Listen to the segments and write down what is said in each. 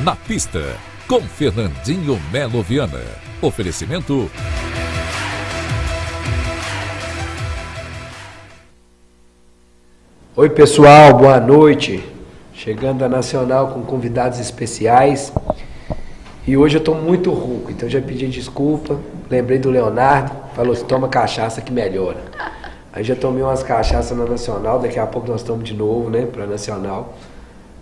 Na pista, com Fernandinho Melo Viana. Oferecimento... Oi pessoal, boa noite. Chegando a Nacional com convidados especiais. E hoje eu estou muito rouco, então já pedi desculpa. Lembrei do Leonardo, falou assim, toma cachaça que melhora. Aí já tomei umas cachaças na Nacional, daqui a pouco nós estamos de novo, né, para Nacional.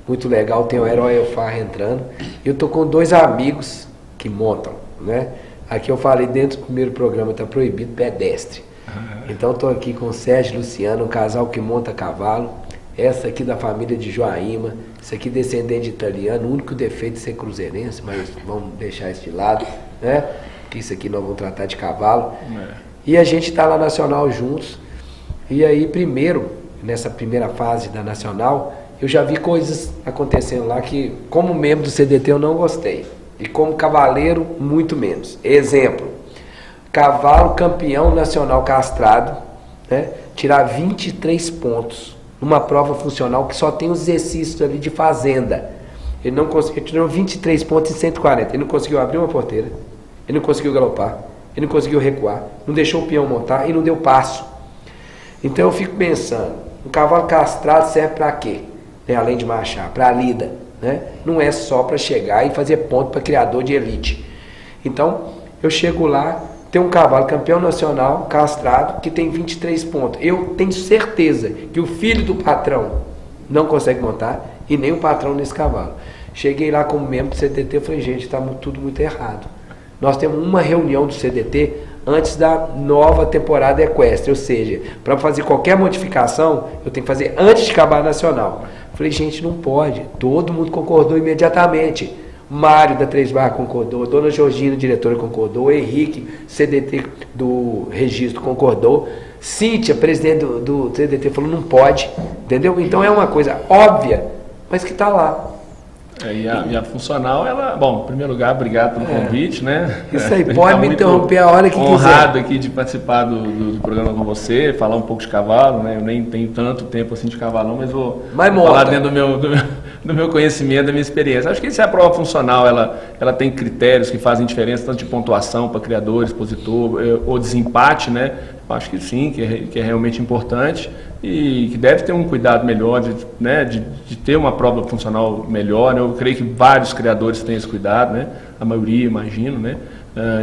Muito legal, tem o Herói Elfar entrando. E eu tô com dois amigos que montam, né? Aqui eu falei dentro do primeiro programa, tá proibido pedestre. Então estou aqui com o Sérgio e Luciano, um casal que monta cavalo. Essa aqui da família de Joaíma, isso aqui descendente de italiano, o único defeito de ser cruzeirense, mas vamos deixar isso de lado, né? Porque isso aqui nós vamos tratar de cavalo. E a gente está lá Nacional juntos. E aí primeiro, nessa primeira fase da Nacional, eu já vi coisas acontecendo lá que, como membro do CDT, eu não gostei. E como cavaleiro, muito menos. Exemplo, cavalo campeão nacional castrado, né, tirar 23 pontos numa prova funcional que só tem os exercícios ali de fazenda. Ele não conseguiu, tirou 23 pontos em 140. Ele não conseguiu abrir uma porteira, ele não conseguiu galopar, ele não conseguiu recuar, não deixou o peão montar e não deu passo. Então eu fico pensando, um cavalo castrado serve para quê? Né, além de marchar, para a lida, né? Não é só para chegar e fazer ponto para criador de elite. Então eu chego lá, tem um cavalo campeão nacional castrado que tem 23 pontos. Eu tenho certeza que o filho do patrão não consegue montar e nem o patrão nesse cavalo. Cheguei lá como membro do CDT e falei, gente, está tudo muito errado. Nós temos uma reunião do CDT antes da nova temporada equestre, ou seja, para fazer qualquer modificação, eu tenho que fazer antes de acabar a Nacional. Falei, gente, não pode. Todo mundo concordou imediatamente. Mário da Três Barras concordou, Dona Georgina, diretora, concordou, Henrique, CDT do registro, concordou, Cíntia, presidente do CDT, falou, não pode, entendeu? Então é uma coisa óbvia, mas que está lá. E a funcional, ela... Bom, em primeiro lugar, obrigado pelo convite, né? Isso aí, pode me interromper a hora que quiser. Honrado aqui de participar do programa com você, falar um pouco de cavalo, né? Eu nem tenho tanto tempo assim de cavalo, mas vou falar dentro do meu conhecimento, da minha experiência. Acho que se a prova funcional, ela tem critérios que fazem diferença, tanto de pontuação para criador, expositor, ou desempate, né? Eu acho que sim, que é realmente importante e que deve ter um cuidado melhor de ter uma prova funcional melhor, né? Eu creio que vários criadores têm esse cuidado, né? A maioria, imagino, né?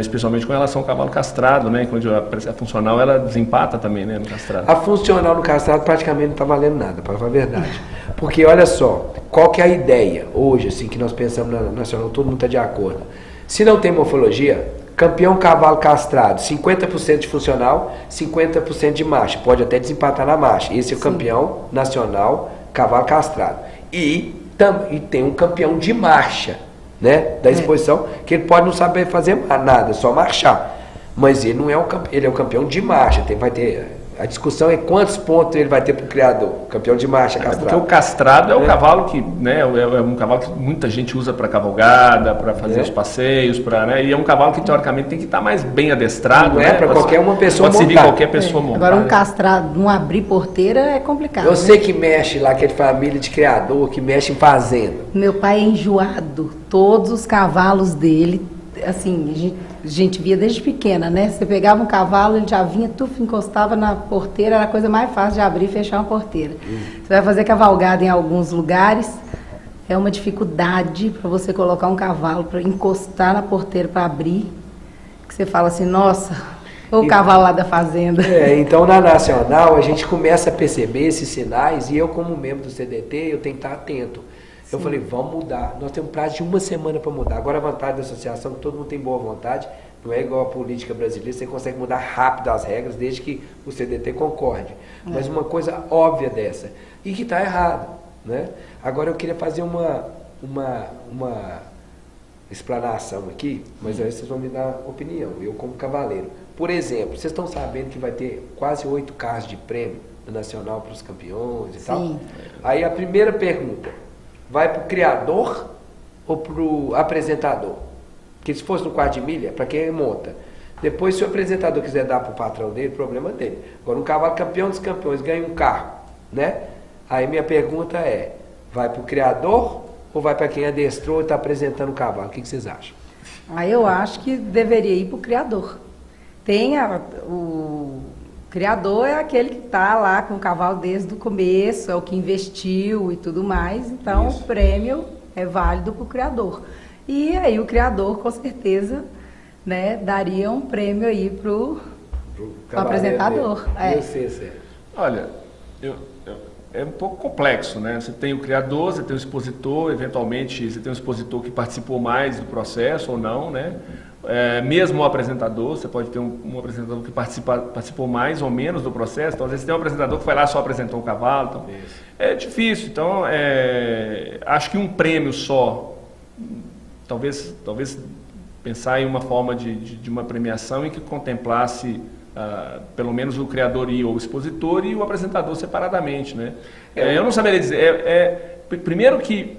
Especialmente com relação ao cavalo castrado, né? Quando a funcional ela desempata também, né? No castrado. A funcional no castrado praticamente não está valendo nada, para falar a verdade. Porque olha só, qual que é a ideia hoje, assim, que nós pensamos na Nacional, todo mundo está de acordo. Se não tem morfologia, campeão cavalo castrado, 50% de funcional, 50% de marcha. Pode até desempatar na marcha. Esse é o campeão nacional cavalo castrado. E tem um campeão de marcha, né, da exposição, que ele pode não saber fazer nada, só marchar. Mas ele não é ele é o campeão de marcha. Vai ter... A discussão é quantos pontos ele vai ter para o criador, campeão de marcha castrado. Porque o castrado é o cavalo que, né, é um cavalo que muita gente usa para cavalgada, para fazer os passeios, né, e é um cavalo que teoricamente tem que estar mais bem adestrado. Não é para qualquer uma pessoa montar. Pode servir qualquer pessoa montar. Agora um castrado, não abrir porteira é complicado. Eu sei que mexe lá, que é de família de criador, que mexe em fazenda. Meu pai é enjoado, todos os cavalos dele, assim, a gente via desde pequena, né? Você pegava um cavalo, ele já vinha, encostava na porteira, era a coisa mais fácil de abrir e fechar uma porteira. Você vai fazer cavalgada em alguns lugares, é uma dificuldade para você colocar um cavalo para encostar na porteira para abrir, que você fala assim, nossa, o cavalo lá da fazenda. Então na Nacional a gente começa a perceber esses sinais e eu como membro do CDT, eu tenho que estar atento. Eu falei, vamos mudar. Nós temos prazo de uma semana para mudar. Agora a vantagem da associação é que todo mundo tem boa vontade. Não é igual a política brasileira, você consegue mudar rápido as regras desde que o CDT concorde. Mas uma coisa óbvia dessa, e que está errado, né? Agora eu queria fazer uma explanação aqui, mas aí vocês vão me dar opinião, eu como cavaleiro. Por exemplo, vocês estão sabendo que vai ter quase 8 carros de prêmio nacional para os campeões e tal? Aí a primeira pergunta, vai para o criador ou para o apresentador? Porque se fosse no quarto de milha, para quem monta. Depois, se o apresentador quiser dar para o patrão dele, problema dele. Agora, um cavalo campeão dos campeões ganha um carro, né? Aí minha pergunta é, vai para o criador ou vai para quem adestrou e está apresentando o cavalo? O que vocês acham? Eu acho que deveria ir para o criador. O criador é aquele que está lá com o cavalo desde o começo, é o que investiu e tudo mais, então o prêmio é válido para o criador. E aí o criador, com certeza, né, daria um prêmio aí para o apresentador. E você, Sérgio? Olha, é um pouco complexo, né? Você tem o criador, você tem o expositor, eventualmente você tem um expositor que participou mais do processo ou não, né? Mesmo o apresentador, você pode ter um apresentador que participou mais ou menos do processo, então às vezes tem um apresentador que foi lá só apresentou um cavalo, então é difícil. Então, acho que um prêmio só, talvez pensar em uma forma de uma premiação em que contemplasse pelo menos o criador ou o expositor e o apresentador separadamente, né? Eu não saberia dizer. Primeiro que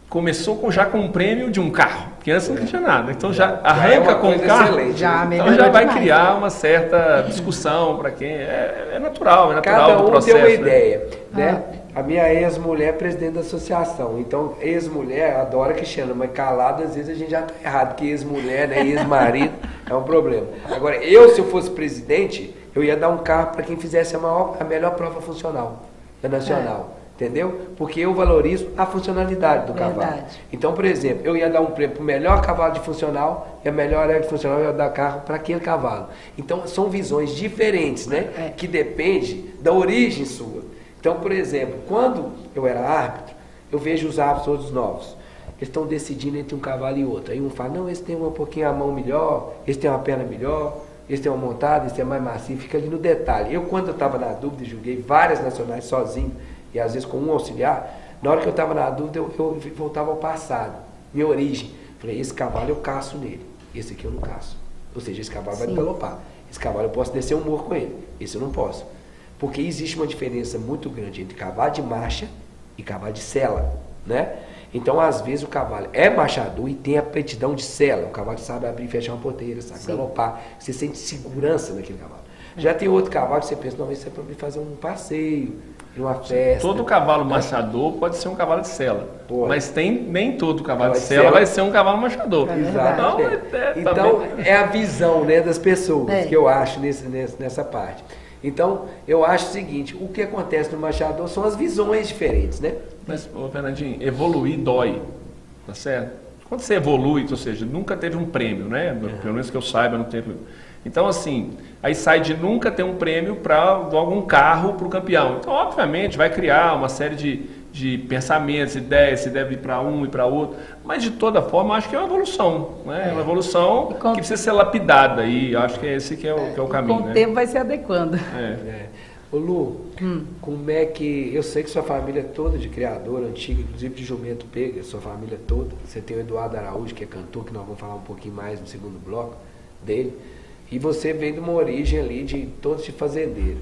começou já com um prêmio de um carro, porque antes não tinha nada. Então já arranca com o carro, excelente, então já vai criar uma certa discussão para quem é natural Cada do um processo. tem uma ideia, né? A minha ex-mulher é presidente da associação, então ex-mulher adora que chama, mas calado às vezes a gente já está errado, porque ex-mulher, né, ex-marido é um problema. Agora, se eu fosse presidente, eu ia dar um carro para quem fizesse a melhor prova funcional da nacional. Entendeu? Porque eu valorizo a funcionalidade do cavalo. Então, por exemplo, eu ia dar um prêmio para o melhor cavalo de funcional e a melhor égua de funcional eu ia dar carro para aquele cavalo. Então, são visões diferentes, né? Que depende da origem sua. Então, por exemplo, quando eu era árbitro, eu vejo os árbitros todos novos. Eles estão decidindo entre um cavalo e outro. Aí um fala, não, esse tem um pouquinho a mão melhor, esse tem uma perna melhor, esse tem uma montada, esse é mais macio, fica ali no detalhe. Eu, quando eu estava na dúvida, julguei várias nacionais sozinho, e às vezes com um auxiliar, na hora que eu estava na dúvida, eu voltava ao passado, minha origem. Falei, esse cavalo eu caço nele, esse aqui eu não caço. Ou seja, esse cavalo vai galopar. Esse cavalo eu posso descer um morro com ele, esse eu não posso. Porque existe uma diferença muito grande entre cavalo de marcha e cavalo de sela, né? Então, às vezes, o cavalo é marchador e tem a aptidão de sela. O cavalo sabe abrir e fechar uma porteira, sabe galopar. Você sente segurança naquele cavalo. Já tem outro cavalo que você pensa, não, isso é para mim fazer um passeio, uma festa. Todo cavalo marchador pode ser um cavalo de sela, mas nem todo cavalo de sela vai ser um cavalo marchador. Exato. Então, é a visão, né, das pessoas que eu acho nessa parte. Então, eu acho o seguinte, o que acontece no marchador são as visões diferentes, né? Mas, Fernandinho, evoluir dói, tá certo? Quando você evolui, ou seja, nunca teve um prêmio, né? Pelo menos que eu saiba, não teve. Então, assim, aí sai de nunca ter um prêmio para algum carro para o campeão. Então, obviamente, vai criar uma série de pensamentos, ideias, se deve ir para um e para outro. Mas, de toda forma, acho que é uma evolução, né? É uma evolução que precisa ser lapidada. E acho que é esse que é o caminho. Com o tempo vai se adequando. Ô Lu, como é que... Eu sei que sua família é toda de criador, antiga, inclusive de jumento pega, sua família toda. Você tem o Eduardo Araújo, que é cantor, que nós vamos falar um pouquinho mais no segundo bloco dele. E você vem de uma origem ali de todos de fazendeiro.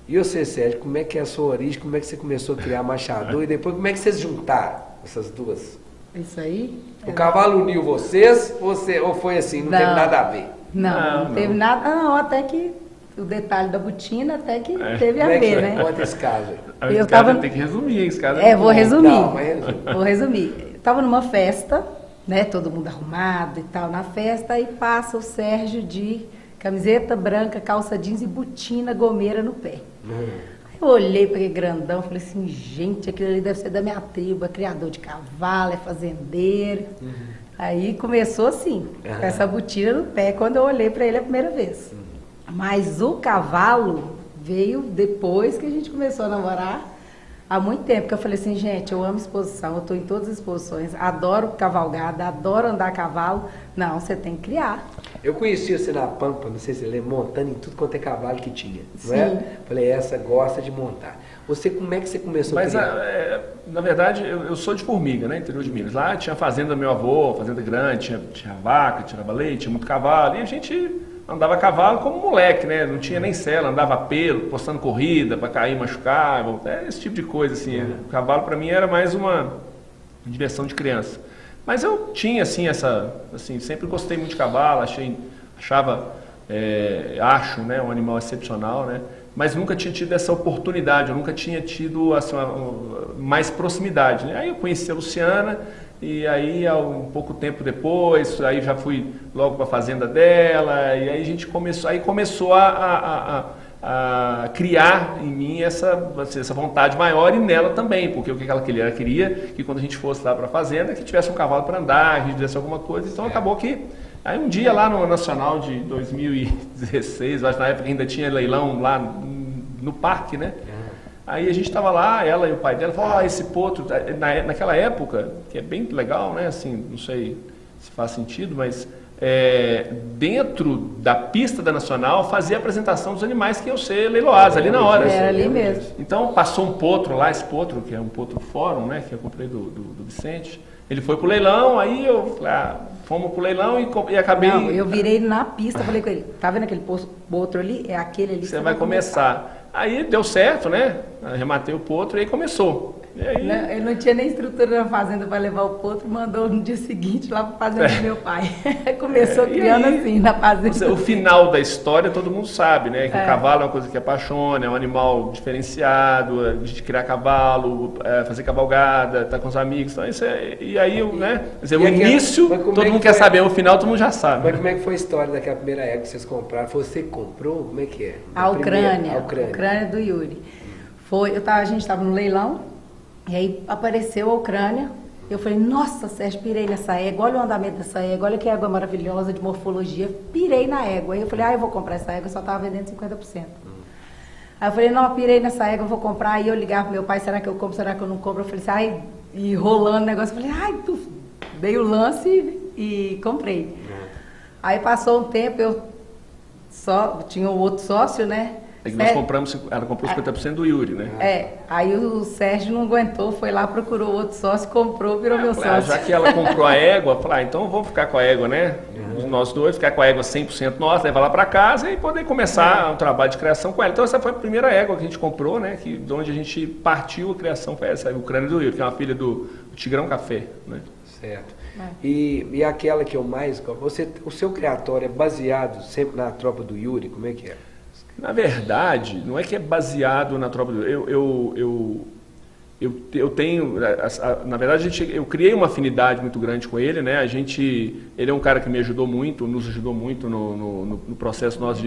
E você, Sérgio, como é que é a sua origem? Como é que você começou a criar marchador? E depois, como é que vocês juntaram essas duas? Isso aí? O cavalo uniu vocês ou foi assim, não teve nada a ver? Não teve nada. Não, até que o detalhe da botina até que teve a ver, né? Conta esse caso. Eu tem que resumir esse caso. Vou resumir. Não, mas Vou resumir. Eu estava numa festa, né? Todo mundo arrumado e tal na festa, e passa o Sérgio de camiseta branca, calça jeans e botina gomeira no pé. Eu olhei para aquele grandão e falei assim, gente, aquilo ali deve ser da minha tribo, é criador de cavalo, é fazendeiro. Aí começou assim, com essa botina no pé, quando eu olhei para ele a primeira vez. Mas o cavalo veio depois que a gente começou a namorar, há muito tempo, que eu falei assim, gente, eu amo exposição, eu estou em todas as exposições, adoro cavalgada, adoro andar a cavalo. Não, você tem que criar. Eu conheci você na Pampa, não sei se você lembra, montando em tudo quanto é cavalo que tinha, não é? Falei, essa gosta de montar. Você, como é que você começou a criar? Na verdade, eu sou de Formiga, né, interior de Minas. Lá tinha a fazenda do meu avô, fazenda grande, tinha vaca, tirava leite, tinha muito cavalo, e a gente andava a cavalo como moleque, né? Não tinha nem sela, andava a pelo, postando corrida para cair, machucar, esse tipo de coisa, assim. O cavalo para mim era mais uma diversão de criança. Mas eu tinha, assim, sempre gostei muito de cavalo, acho, né, um animal excepcional, né? mas nunca tinha tido essa oportunidade, eu nunca tinha tido assim, mais proximidade, né? Aí eu conheci a Luciana, e aí um pouco tempo depois, aí já fui logo para a fazenda dela, e aí a gente começou a criar em mim essa vontade maior e nela também, porque o que ela queria? Ela queria que quando a gente fosse lá para a fazenda, que tivesse um cavalo para andar, que a gente fizesse alguma coisa, então acabou que... Aí um dia lá no Nacional de 2016, acho que na época ainda tinha leilão lá no parque, né? Aí a gente estava lá, ela e o pai dela falaram, esse potro, naquela época, que é bem legal, né? Assim, não sei se faz sentido, mas dentro da pista da Nacional fazia a apresentação dos animais que iam ser leiloados ali na hora. Era ali mesmo. Então passou um potro lá, esse potro, que é um potro fórum, né? Que eu comprei do Vicente. Ele foi pro leilão, aí eu fomos pro leilão e acabei... Não, eu virei na pista, falei com ele, tá vendo aquele potro ali? É aquele ali que você vai começar. Aí deu certo, né? Arrematei o potro e aí começou. E aí... Não, ele não tinha nem estrutura na fazenda para levar o potro, mandou no dia seguinte lá para a fazenda do meu pai. Começou criando aí, assim, na fazenda. O final da história todo mundo sabe, né? Que o cavalo é uma coisa que apaixona, é um animal diferenciado, de criar cavalo, fazer cavalgada, estar com os amigos. Então, e aí, né? Quer dizer, o início, todo mundo quer saber, o final todo mundo já sabe. Mas como é que foi a história daquela primeira égua que vocês compraram? Você comprou? Como é que é? A Ucrânia do Yuri. A gente estava no leilão, e aí apareceu a Ucrânia. Eu falei, nossa, Sérgio, pirei nessa égua, olha o andamento dessa égua, olha que égua maravilhosa de morfologia, pirei na égua. Aí eu falei, eu vou comprar essa égua, eu só estava vendendo 50%. Aí eu falei, não, pirei nessa égua, eu vou comprar. Aí eu ligava pro meu pai, será que eu compro, será que eu não compro? Eu falei, e rolando o negócio, eu falei, dei o lance e comprei. Aí passou um tempo, tinha um outro sócio, né? É que nós compramos, ela comprou 50% do Yuri, né? Aí o Sérgio não aguentou, foi lá, procurou outro sócio, comprou, virou meu sócio. Já que ela comprou a égua, falei, então vamos ficar com a égua, né? Nós dois, ficar com a égua 100% nossa, levar lá para casa e poder começar um trabalho de criação com ela. Então essa foi a primeira égua que a gente comprou, né? De onde a gente partiu a criação, foi essa, a Ucrânia do Yuri, que é uma filha do Tigrão Café, né? Certo. E aquela que eu mais gosto, o seu criatório é baseado sempre na tropa do Yuri, como é que é? Na verdade, não é que é baseado na tropa do Yuri. Eu tenho, na verdade, eu criei uma afinidade muito grande com ele, né? Ele é um cara que me ajudou muito, nos ajudou muito no processo nosso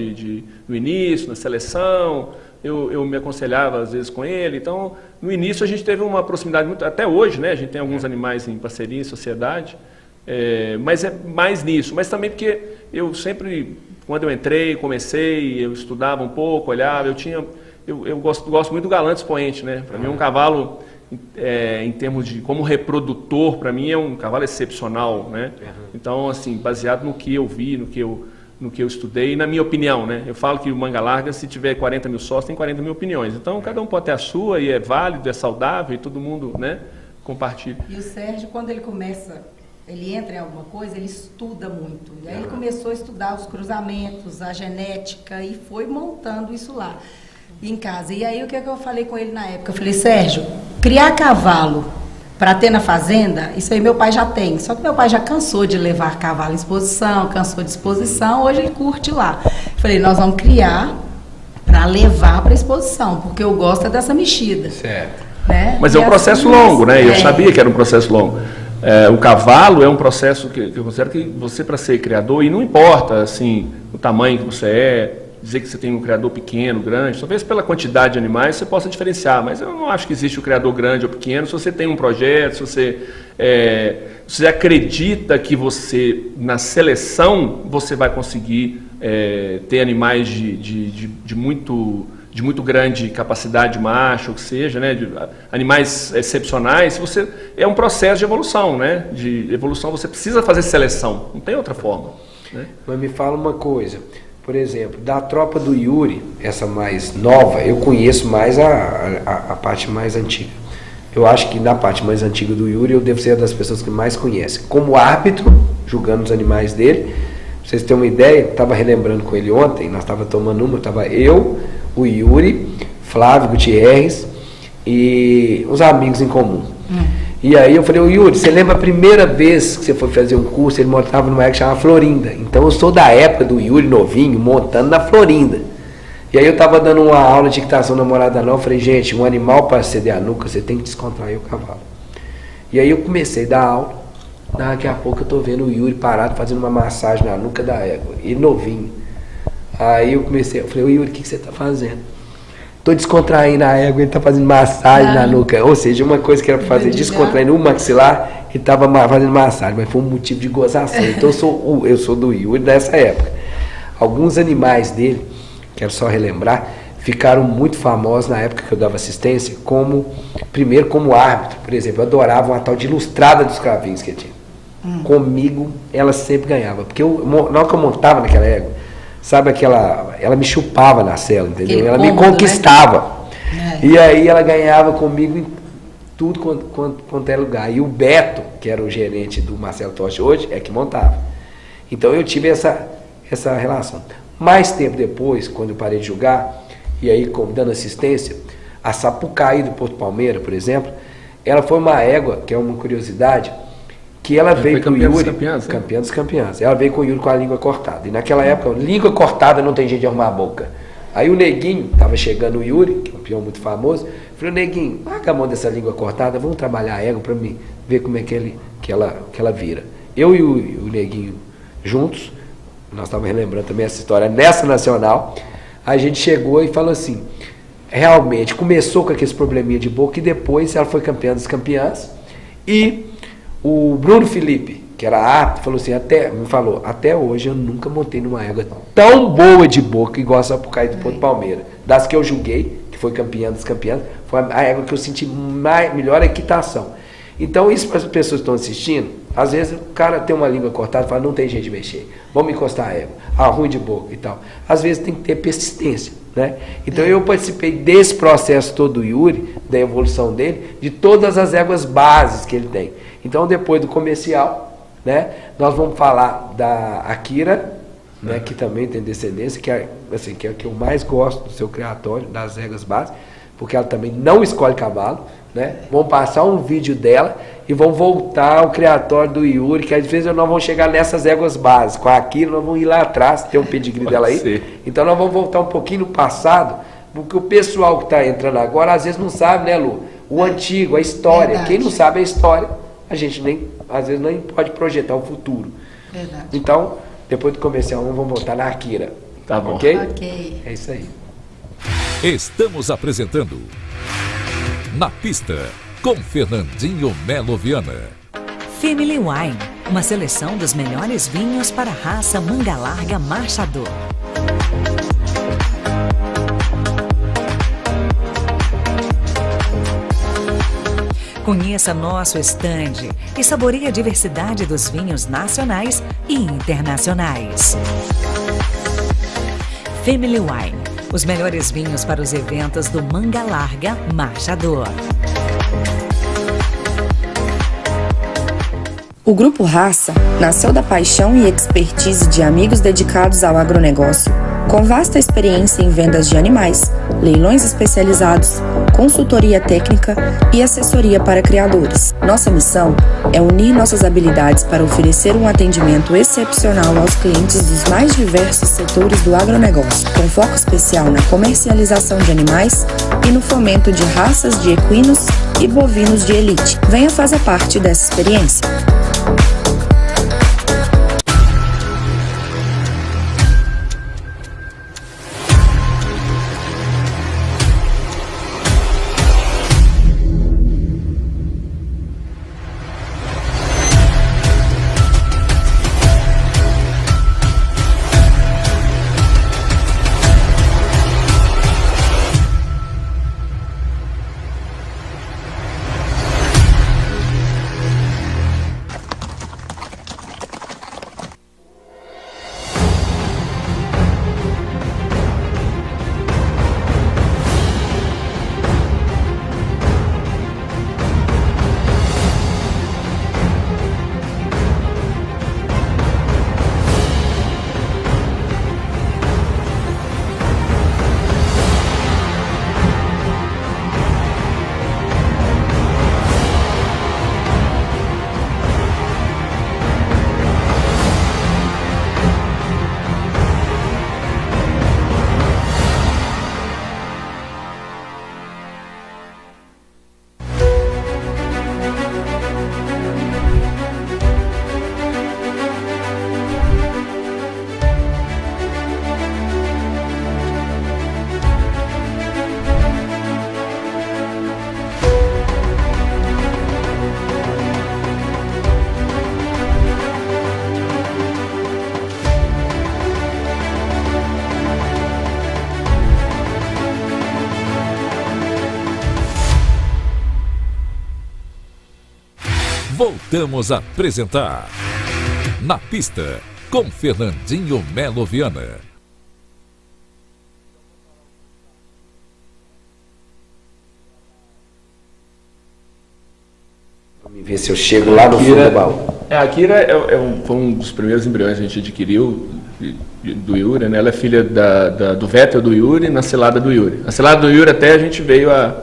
no início, na seleção. Eu me aconselhava às vezes com ele. Então, no início a gente teve uma proximidade muito, até hoje, né? A gente tem alguns animais em parceria, em sociedade, mas é mais nisso. Mas também porque eu sempre, quando eu entrei, comecei, eu estudava um pouco, olhava, eu gosto muito do galante expoente, né? Para mim um cavalo, em termos de como reprodutor, para mim é um cavalo excepcional, né? Então, assim, baseado no que eu vi, no que eu estudei, e na minha opinião, né? Eu falo que o Manga Larga, se tiver 40 mil sócios, tem 40 mil opiniões. Então, cada um pode ter a sua, e é válido, é saudável, e todo mundo, né, compartilha. E o Sérgio, quando ele entra em alguma coisa, ele estuda muito. E aí ele começou a estudar os cruzamentos, a genética, e foi montando isso lá em casa. E aí o que eu falei com ele na época? Eu falei, Sérgio, criar cavalo para ter na fazenda, isso aí meu pai já tem. Só que meu pai já cansou de levar cavalo em exposição, cansou de exposição, hoje ele curte lá. Eu falei, nós vamos criar para levar para exposição, porque eu gosto dessa mexida. Certo. Né? Mas é um processo longo, né? Eu sabia que era um processo longo. O cavalo é um processo que eu considero que você, para ser criador, e não importa assim, o tamanho que você é, dizer que você tem um criador pequeno, grande, talvez pela quantidade de animais você possa diferenciar, mas eu não acho que existe o criador grande ou pequeno. Se você tem um projeto, se você acredita que você, na seleção, você vai conseguir ter animais de muito grande capacidade de macho, ou que seja, né, de animais excepcionais, é um processo de evolução, né? De evolução, você precisa fazer seleção, não tem outra forma, né? Mas me fala uma coisa, por exemplo, da tropa do Yuri, essa mais nova, eu conheço mais a parte mais antiga. Eu acho que na parte mais antiga do Yuri eu devo ser uma das pessoas que mais conhecem. Como árbitro, julgando os animais dele, pra vocês terem uma ideia, eu estava relembrando com ele ontem, nós estávamos tomando uma, estava eu, o Yuri, Flávio Gutierrez e uns amigos em comum. E aí eu falei, Yuri, você lembra a primeira vez que você foi fazer um curso, ele montava numa época que chamava Florinda. Então eu sou da época do Yuri novinho, montando na Florinda. E aí eu tava dando uma aula de equitação na Morada Nova, falei, gente, um animal para ceder a nuca, você tem que descontrair o cavalo. E aí eu comecei a dar aula, daqui a pouco eu tô vendo o Yuri parado fazendo uma massagem na nuca da égua, e novinho. Aí eu falei, ô Yuri, o que você tá fazendo? Tô descontraindo a égua, ele tá fazendo massagem na nuca. Ou seja, uma coisa que era pra fazer descontraindo o maxilar, ele tava fazendo massagem, mas foi um motivo de gozação. Então eu sou do Yuri dessa época. Alguns animais dele, quero só relembrar, ficaram muito famosos na época que eu dava assistência, primeiro como árbitro. Por exemplo, eu adorava uma tal de Ilustrada dos Cravinhos que eu tinha. Comigo, ela sempre ganhava. Porque na hora que eu montava naquela égua, sabe ela me chupava na cela, entendeu? Ela me conquistava. Né? E aí ela ganhava comigo em tudo quanto é lugar. E o Beto, que era o gerente do Marcelo Tocha hoje, é que montava. Então eu tive essa relação. Mais tempo depois, quando eu parei de jogar, e aí dando assistência, a Sapucaí do Porto Palmeira, por exemplo, ela foi uma égua, que é uma curiosidade, que ela veio com o Yuri, campeã dos campeãs. Ela veio com o Yuri com a língua cortada. E naquela época, língua cortada não tem jeito de arrumar a boca. Aí o Neguinho, estava chegando o Yuri, que é um peão muito famoso, falou, Neguinho, larga a mão dessa língua cortada, vamos trabalhar a égua para mim ver como é que ela vira. Eu e o Neguinho juntos, nós estávamos relembrando também essa história nessa nacional, a gente chegou e falou assim, realmente, começou com aqueles probleminha de boca e depois ela foi campeã das campeãs e o Bruno Felipe, que era árbitro, falou assim, até hoje eu nunca montei numa égua tão boa de boca igual a Sapucaí do Porto Palmeira. Das que eu julguei, que foi campeã das campeãs, foi a égua que eu senti melhor equitação. Então isso para as pessoas que estão assistindo, às vezes o cara tem uma língua cortada e fala, não tem jeito de mexer, vamos encostar a égua, ruim de boca e tal. Às vezes tem que ter persistência, né? Então eu participei desse processo todo do Yuri, da evolução dele, de todas as éguas bases que ele tem. Então depois do comercial, né, nós vamos falar da Akira, né, que também tem descendência, que é a que eu mais gosto do seu criatório, das éguas bases, porque ela também não escolhe cavalo, né? Vamos passar um vídeo dela e vamos voltar ao criatório do Yuri, que às vezes nós vamos chegar nessas éguas bases. Com a Akira nós vamos ir lá atrás, tem um pedigree dela aí. Ser. Então nós vamos voltar um pouquinho no passado, porque o pessoal que está entrando agora às vezes não sabe, né, Lu? O antigo, a história. Verdade. Quem não sabe a história, a gente às vezes nem pode projetar o futuro. Verdade. Então, depois do comercial, vamos voltar na Akira. Tá bom. Ok. É isso aí. Estamos apresentando Na Pista, com Fernandinho Melo Viana. Family Wine, uma seleção dos melhores vinhos para a raça Manga Larga Marchador. Conheça nosso estande e saboreie a diversidade dos vinhos nacionais e internacionais. Family Wine, os melhores vinhos para os eventos do Manga Larga Marchador. O Grupo Raça nasceu da paixão e expertise de amigos dedicados ao agronegócio, com vasta experiência em vendas de animais, leilões especializados, consultoria técnica e assessoria para criadores. Nossa missão é unir nossas habilidades para oferecer um atendimento excepcional aos clientes dos mais diversos setores do agronegócio, com foco especial na comercialização de animais e no fomento de raças de equinos e bovinos de elite. Venha fazer parte dessa experiência. voltamos a apresentar Na Pista, com Fernandinho Melo Viana. Vamos ver se eu chego lá no fundo do baú. A Akira foi um dos primeiros embriões que a gente adquiriu do Yuri, né? Ela é filha do Vettel do Yuri, na selada do Yuri. A selada do Yuri até a gente veio a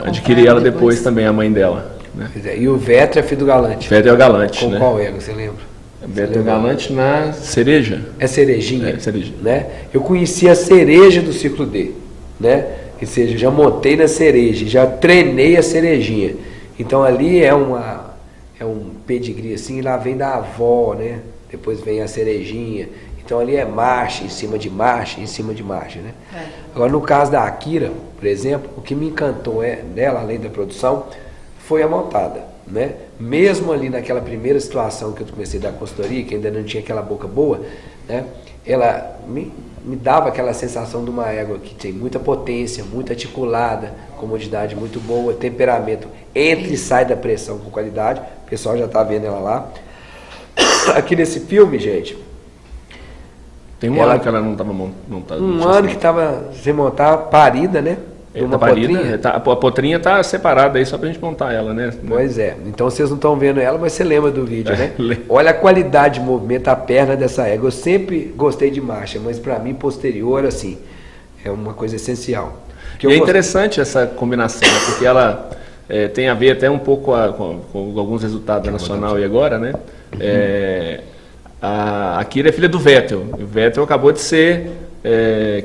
adquirir ela depois também, a mãe dela. Né? E o Vettel é filho do Galante. Vettel é o Galante, com né? qual ego, você lembra? Vettel é o Galante na Cereja. É Cerejinha. É, Cereja. Né? Eu conheci a Cereja do Ciclo D, né? Ou seja, já montei na Cereja, já treinei a Cerejinha. Então ali é um pedigree assim, lá vem da avó, né? Depois vem a Cerejinha. Então ali é marcha, em cima de marcha, em cima de marcha, né? Agora no caso da Akira, por exemplo, o que me encantou nela, além da produção, foi a montada, né? Mesmo ali naquela primeira situação que eu comecei a dar consultoria, que ainda não tinha aquela boca boa, né? Ela me dava aquela sensação de uma égua que tem muita potência, muito articulada, comodidade muito boa, temperamento entra e sai da pressão com qualidade. O pessoal já está vendo ela lá. Aqui nesse filme, gente, tem um ano que ela não estava montada. Um ano que estava sem montar, parida, né? Uma potrinha. A potrinha está separada aí só para a gente montar ela, né? Pois é. Então vocês não estão vendo ela, mas você lembra do vídeo, né? Olha a qualidade de movimento, a perna dessa égua. Eu sempre gostei de marcha, mas para mim, posterior, assim, é uma coisa essencial. E é interessante essa combinação, né? Porque ela tem a ver até um pouco com alguns resultados da Nacional e agora, né? A Akira é filha do Vettel. O Vettel acabou de ser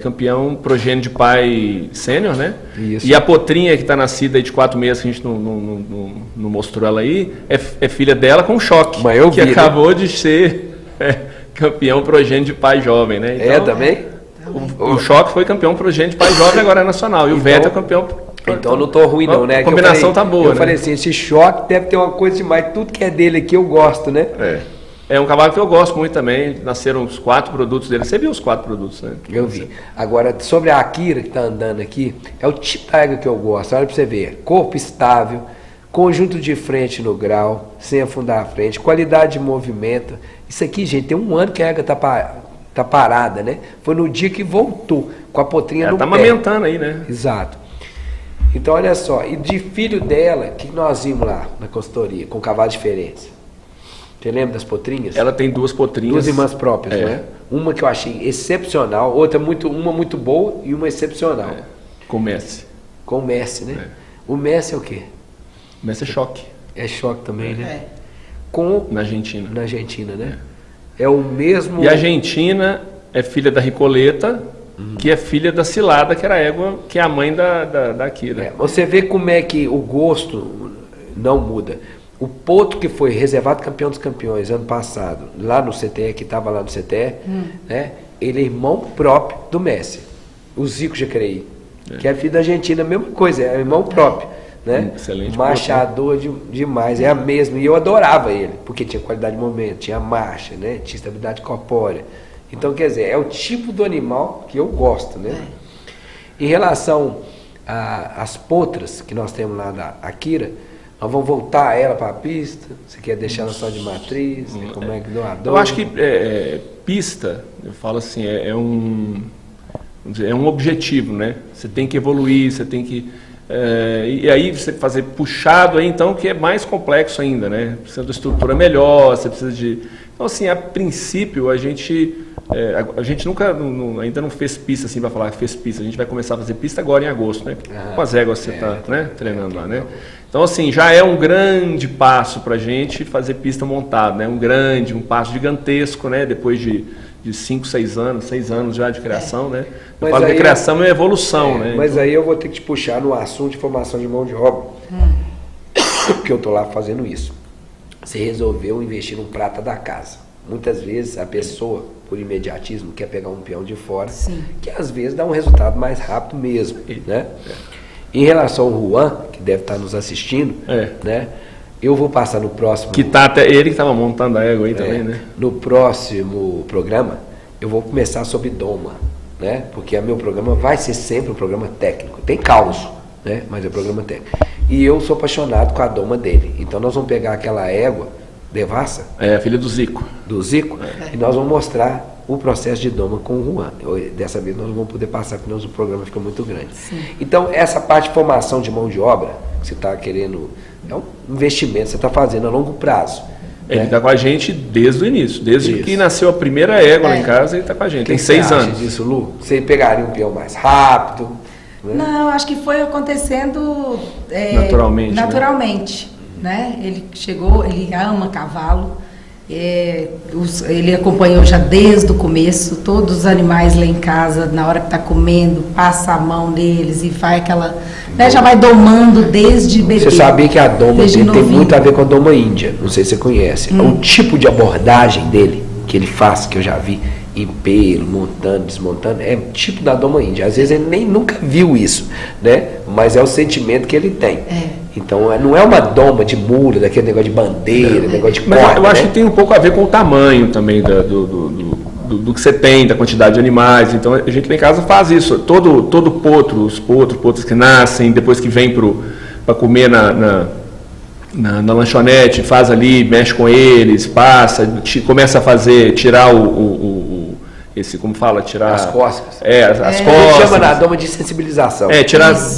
campeão progênio de pai sênior, né? Isso. E a potrinha que está nascida aí de 4 meses, que a gente não mostrou ela aí, é filha dela com Choque, que acabou de ser campeão progênio de pai jovem, né? Então, também? O Choque foi campeão progênio de pai jovem, agora é nacional. E o Vettel é campeão. Então não estou ruim não, né? A combinação tá boa, né? Eu falei assim, esse Choque deve ter uma coisa demais, tudo que é dele aqui eu gosto, né? É um cavalo que eu gosto muito também. Nasceram os 4 produtos dele. Você viu os 4 produtos, né? Eu vi. Agora, sobre a Akira que está andando aqui, é o tipo da égua que eu gosto. Olha para você ver. Corpo estável, conjunto de frente no grau, sem afundar a frente, qualidade de movimento. Isso aqui, gente, tem um ano que a égua tá parada, né? Foi no dia que voltou, com a potrinha no pé. Tá amamentando aí, né? Exato. Então, olha só. E de filho dela, que nós vimos lá na consultoria, com cavalos diferentes. Você lembra das potrinhas? Ela tem 2 potrinhas. 2 irmãs próprias, né? Uma que eu achei excepcional, uma muito boa e uma excepcional. Com o Messi. Com o Messi, né? O Messi é o quê? O Messi é Choque. É Choque também, né? Na Argentina. Na Argentina, né? É o mesmo... E a Argentina é filha da Ricoleta, que é filha da Cilada, que era a égua, que é a mãe da Akira. Você vê como é que o gosto não muda. O Potro, que foi reservado campeão dos campeões ano passado, lá no CTE, que estava lá no CTE, né? Ele é irmão próprio do Messi. O Zico Jacareí, que é filho da Argentina, a mesma coisa, é irmão próprio. Né? Excelente. Machador demais, é a mesma. E eu adorava ele, porque tinha qualidade de movimento, tinha marcha, né? Tinha estabilidade corpórea. Então, quer dizer, é o tipo do animal que eu gosto, né? Em relação às potras que nós temos lá da Akira, nós vamos voltar ela para a pista. Você quer deixar ela só de matriz? Como é que deu a dor? Eu acho que pista, eu falo assim, é um objetivo, né? Você tem que evoluir, você tem que... e aí você fazer puxado aí, então, que é mais complexo ainda, né? Precisa de estrutura melhor, você precisa de... Então, assim, a princípio, a gente nunca, ainda não fez pista, assim, para falar que fez pista. A gente vai começar a fazer pista agora em agosto, né? Com as éguas você está treinando lá, né? Então, assim, já é um grande passo para a gente fazer pista montada, né? Um passo gigantesco, né? Depois de 5, 6 anos já de criação, né? Eu falo que a criação é evolução, né? Mas aí eu vou ter que te puxar no assunto de formação de mão de obra, porque eu estou lá fazendo isso. Você resolveu investir num prata da casa. Muitas vezes a pessoa, por imediatismo, quer pegar um peão de fora, que às vezes dá um resultado mais rápido mesmo, né? Em relação ao Juan, que deve estar nos assistindo, né? Eu vou passar no próximo... Que tá até ele que estava montando a égua aí também, né? No próximo programa, eu vou começar sobre doma, né? Porque o meu programa vai ser sempre um programa técnico. Tem caos, né? Mas é um programa técnico. E eu sou apaixonado com a doma dele. Então nós vamos pegar aquela égua, Devassa. É, filha do Zico. Do Zico. E nós vamos mostrar o processo de doma com o Juan. Dessa vez nós não vamos poder passar, porque o programa fica muito grande. Sim. Então, essa parte de formação de mão de obra, que você está querendo, é um investimento que você está fazendo a longo prazo. Ele está com a gente desde o início. Desde que nasceu a primeira égua lá em casa, ele está com a gente. Tem 6 anos. Disso, Lu? Você pegaria um peão mais rápido? Né? Não, acho que foi acontecendo naturalmente. Né? Ele chegou, ele ama cavalo. Ele acompanhou já desde o começo, todos os animais lá em casa, na hora que está comendo, passa a mão neles e faz aquela... Né, já vai domando desde bebê. Você sabia que a doma dele tem muito a ver com a doma índia, não sei se você conhece. O tipo de abordagem dele, que ele faz, que eu já vi, em pelo, montando, desmontando, é tipo da doma índia. Às vezes ele nunca viu isso, né? Mas é o sentimento que ele tem. Então não é uma doma de mula, daquele negócio de bandeira, negócio de corda. Mas eu acho que tem um pouco a ver com o tamanho também do que você tem, da quantidade de animais. Então a gente lá em casa faz isso. Todo potro, os potros que nascem, depois que vem para comer na lanchonete, faz ali, mexe com eles, passa, começa a fazer, tirar como fala, tirar... As cócegas. As cócegas. A gente chama na doma de sensibilização.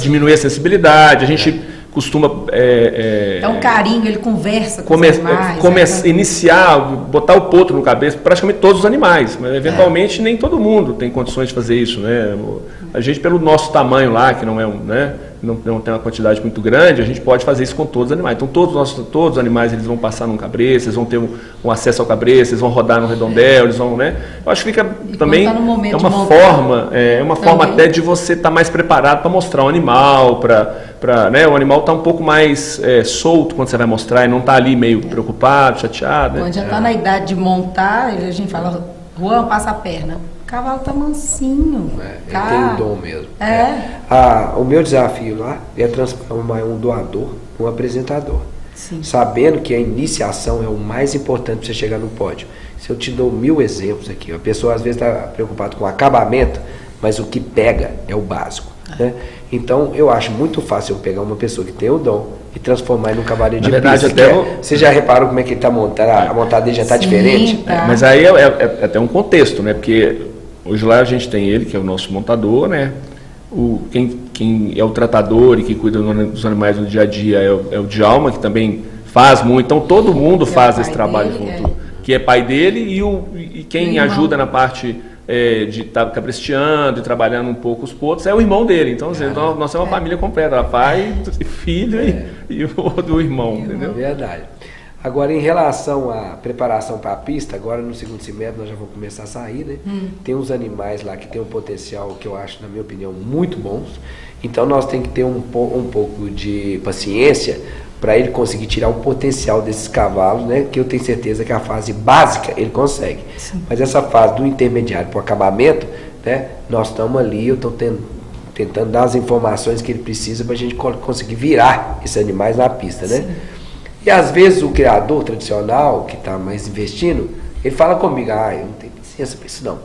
Diminuir a sensibilidade, a gente costuma... É um carinho, ele conversa com os animais. Iniciar, botar o potro no cabeça, praticamente todos os animais, mas eventualmente nem todo mundo tem condições de fazer isso, né? A gente, pelo nosso tamanho lá, que não é não tem uma quantidade muito grande, a gente pode fazer isso com todos os animais. Então todos os animais eles vão passar num cabresto, eles vão ter um acesso ao cabresto, eles vão rodar no redondel, eles vão, né? Eu acho que fica também uma forma até de você estar mais preparado para mostrar o animal, né? O animal está um pouco mais solto quando você vai mostrar e não está ali meio preocupado, chateado. Quando já está na idade de montar, a gente fala, Juan, passa a perna. O cavalo tá mansinho. Ele tem um dom mesmo. O meu desafio lá é transformar um doador em um apresentador. Sim. Sabendo que a iniciação é o mais importante para você chegar no pódio. Se eu te dou 1000 exemplos aqui, a pessoa às vezes está preocupada com o acabamento, mas o que pega é o básico. Né? Então eu acho muito fácil eu pegar uma pessoa que tem o dom e transformar ele num cavaleiro de pista. Você já reparou como é que ele está montado? A montada dele já está diferente? Tá. Mas aí é até um contexto, né? Porque hoje lá a gente tem ele, que é o nosso montador, né? Quem é o tratador e que cuida dos animais no dia a dia é o Djalma, que também faz muito. Então todo mundo faz esse trabalho junto. Que é pai dele e quem ajuda na parte de estar cabresteando e trabalhando um pouco os potros é o irmão dele. Então, nós somos uma família completa, pai, filho e o do irmão, entendeu? Verdade. Agora, em relação à preparação para a pista, agora no segundo semestre nós já vamos começar a sair, né? Tem uns animais lá que tem um potencial que eu acho, na minha opinião, muito bons. Então nós temos que ter um pouco de paciência para ele conseguir tirar o potencial desses cavalos, né? Que eu tenho certeza que a fase básica ele consegue. Sim. Mas essa fase do intermediário para o acabamento, né? Nós estamos ali, eu estou tentando dar as informações que ele precisa para a gente conseguir virar esses animais na pista, né? Sim. E às vezes o criador tradicional, que está mais investindo, ele fala comigo, eu não tenho licença para isso não.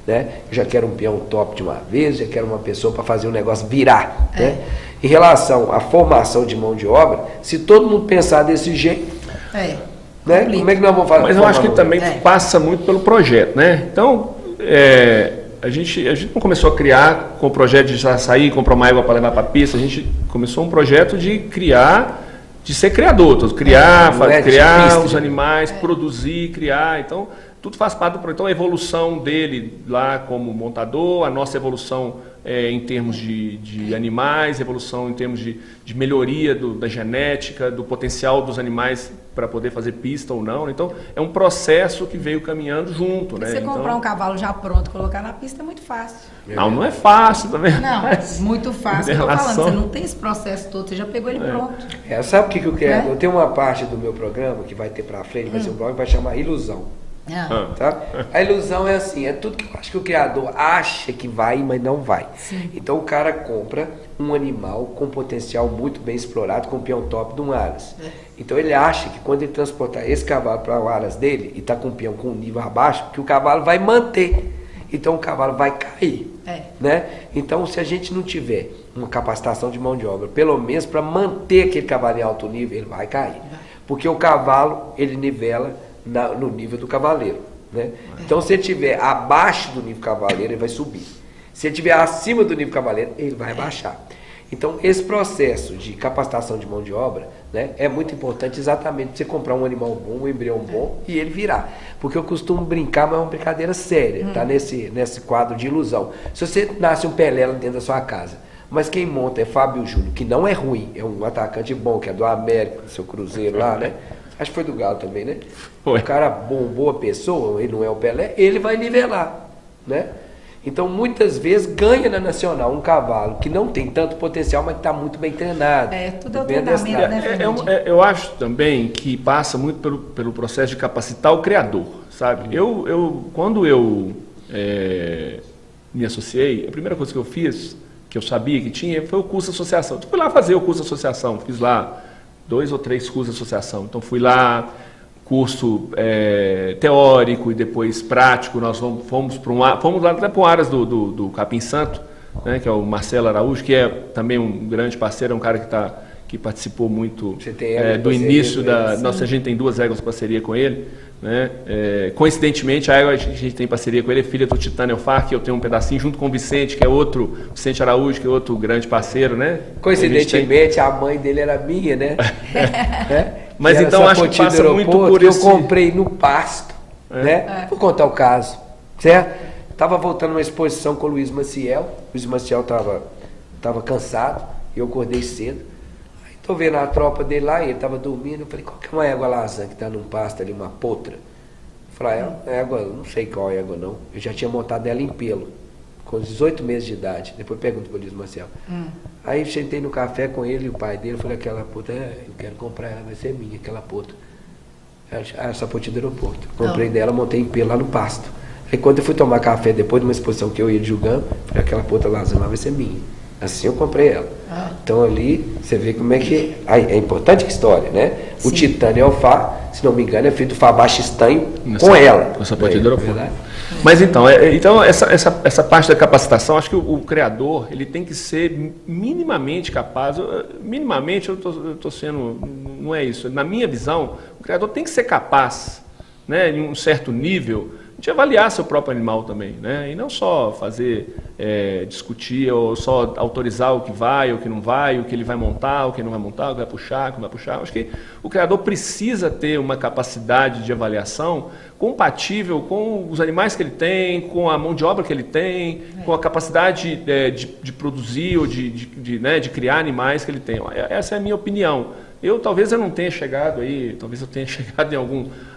Né? Eu já quero um peão top de uma vez, já quero uma pessoa para fazer o negócio virar. Né? Em relação à formação de mão de obra, se todo mundo pensar desse jeito, né? Como é que nós vamos fazer? Mas eu acho que também passa muito pelo projeto. Né? Então, a gente não começou a criar com o projeto de já sair, comprar uma égua para levar para a pista, a gente começou um projeto de criar, de ser criador, criar os animais, produzir, criar, então tudo faz parte do projeto. Então a evolução dele lá como montador, a nossa evolução em termos de animais, evolução em termos de melhoria da genética, do potencial dos animais para poder fazer pista ou não. Então é um processo que veio caminhando junto. Né? Você comprar um cavalo já pronto, colocar na pista é muito fácil. Não é fácil também. Não, muito fácil. Eu tô falando, você não tem esse processo todo, você já pegou ele pronto. Sabe o que eu quero? Eu tenho uma parte do meu programa que vai ter para frente, vai ser um blog que vai chamar Ilusão. Tá? A ilusão é assim, é tudo que eu acho que o criador acha que vai, mas não vai. Sim. Então o cara compra um animal com potencial muito bem explorado, com o peão top de um aras. Então ele acha que quando ele transportar esse cavalo para o aras dele e está com o peão com um nível abaixo, que o cavalo vai manter. Então o cavalo vai cair. né? Então, se a gente não tiver uma capacitação de mão de obra, pelo menos para manter aquele cavalo em alto nível, ele vai cair. Porque o cavalo, ele nivela no nível do cavaleiro, né? Então, se ele estiver abaixo do nível cavaleiro, ele vai subir. Se ele estiver acima do nível cavaleiro, ele vai baixar. Então, esse processo de capacitação de mão de obra, né, é muito importante exatamente para você comprar um animal bom, um embrião bom e ele virar. Porque eu costumo brincar, mas é uma brincadeira séria, tá? Nesse quadro de ilusão. Se você nasce um Pelé lá dentro da sua casa, mas quem monta é Fábio Júnior, que não é ruim, é um atacante bom, que é do América, do seu Cruzeiro lá, né? Acho que foi do Galo também, né? Foi. Um cara bom, boa pessoa, ele não é o Pelé, ele vai nivelar, né? Então, muitas vezes, ganha na Nacional um cavalo que não tem tanto potencial, mas que está muito bem treinado. Tudo é o treinamento, né, eu acho também que passa muito pelo processo de capacitar o criador, sabe? Quando eu me associei, a primeira coisa que eu fiz, que eu sabia que tinha, foi o curso de associação. Eu fui lá fazer o curso de associação, fiz lá 2 ou 3 cursos de associação. Então, fui lá... curso teórico e depois prático, nós fomos lá até para o Aras do Capim Santo, né, que é o Marcelo Araújo, que é também um grande parceiro, é um cara que participou muito do início a gente tem 2 éguas de parceria com ele, né? Coincidentemente, a égua a gente tem parceria com ele, é filha do Titânio Elfar, que eu tenho um pedacinho, junto com o Vicente, que é outro, Vicente Araújo, que é outro grande parceiro, né? Coincidentemente, a mãe dele era minha, né? Mas então acho que passa muito por isso. Eu comprei no Pasto, né? Vou contar o caso, certo? Estava voltando uma exposição com o Luiz Maciel. O Luiz Maciel estava cansado, e eu acordei cedo. Aí estou vendo a tropa dele lá, e ele estava dormindo. Eu falei, qual que é uma égua lazã que está num pasto ali, uma potra? Eu falei, é égua, não sei qual é a égua não. Eu já tinha montado ela em pelo, com 18 meses de idade. Depois pergunto para o Luiz Maciel. Aí sentei no café com ele e o pai dele, falei, aquela puta, eu quero comprar ela, vai ser minha, aquela puta. Essa puta do aeroporto. Comprei dela, montei em pelo lá no Pasto. Aí quando eu fui tomar café, depois de uma exposição que eu ia julgando, falei, aquela puta lazã vai ser minha. Assim eu comprei ela. Então ali, você vê como é que... É importante a história, né? Sim. O Titânio Elfar, se não me engano, é feito do Fabás Estanho com ela. Essa puta do aeroporto. Mas então essa parte da capacitação, acho que o criador ele tem que ser minimamente capaz. Minimamente, eu estou sendo, não é isso. Na minha visão, o criador tem que ser capaz, né, em um certo nível, de avaliar seu próprio animal também, né, e não só fazer, discutir ou só autorizar o que vai, o que não vai, o que ele vai montar, o que não vai montar, o que vai puxar, o que não vai puxar. Acho que o criador precisa ter uma capacidade de avaliação compatível com os animais que ele tem, com a mão de obra que ele tem, com a capacidade de produzir ou de criar animais que ele tem. Essa é a minha opinião. Talvez eu não tenha chegado aí, talvez eu tenha chegado em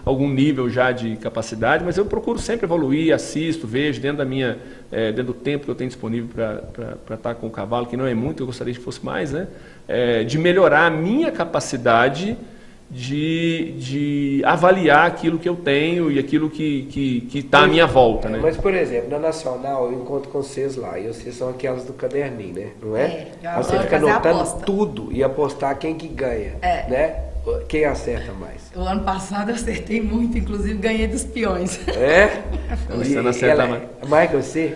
algum nível já de capacidade, mas eu procuro sempre evoluir, assisto, vejo dentro do tempo que eu tenho disponível para estar com o cavalo, que não é muito, eu gostaria que fosse mais, né? De melhorar a minha capacidade de avaliar aquilo que eu tenho e aquilo que está à minha volta, né? Mas, por exemplo, na Nacional eu encontro com vocês lá, e vocês são aquelas do caderninho, né? Não é? Aí você fica anotando tudo e apostar quem que ganha, né? Quem acerta mais? O ano passado eu acertei muito, inclusive ganhei dos peões. Você não acerta mais. Mais que você?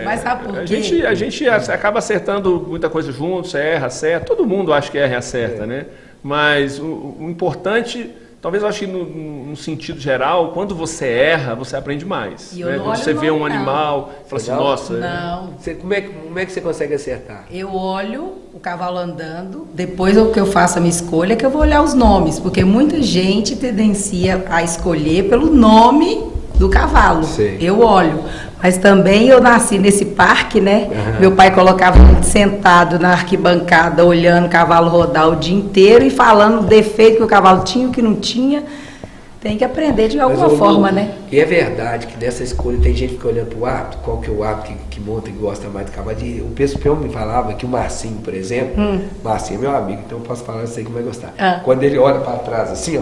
Mas sabe por quê? A gente acaba acertando muita coisa juntos, erra, acerta, todo mundo acha que erra e acerta, né? Mas o importante, talvez eu acho que no sentido geral, quando você erra, você aprende mais. Né? Quando você vê um animal, fala assim, nossa... Não. Como é que você consegue acertar? Eu olho o cavalo andando, depois o que eu faço a minha escolha é que eu vou olhar os nomes, porque muita gente tendencia a escolher pelo nome do cavalo. Sim. Eu olho. Mas também eu nasci nesse parque, né? Meu pai colocava a gente sentado na arquibancada, olhando o cavalo rodar o dia inteiro e falando o defeito que o cavalo tinha, o que não tinha. Tem que aprender de alguma forma, né? E é verdade que nessa escolha tem gente que fica olhando para o árbitro, qual que é o árbitro que monta, que gosta mais do cavalo. O pessoal me falava que o Marcinho, por exemplo, Marcinho é meu amigo, então eu posso falar, eu sei que vai gostar. Quando ele olha para trás assim, ó,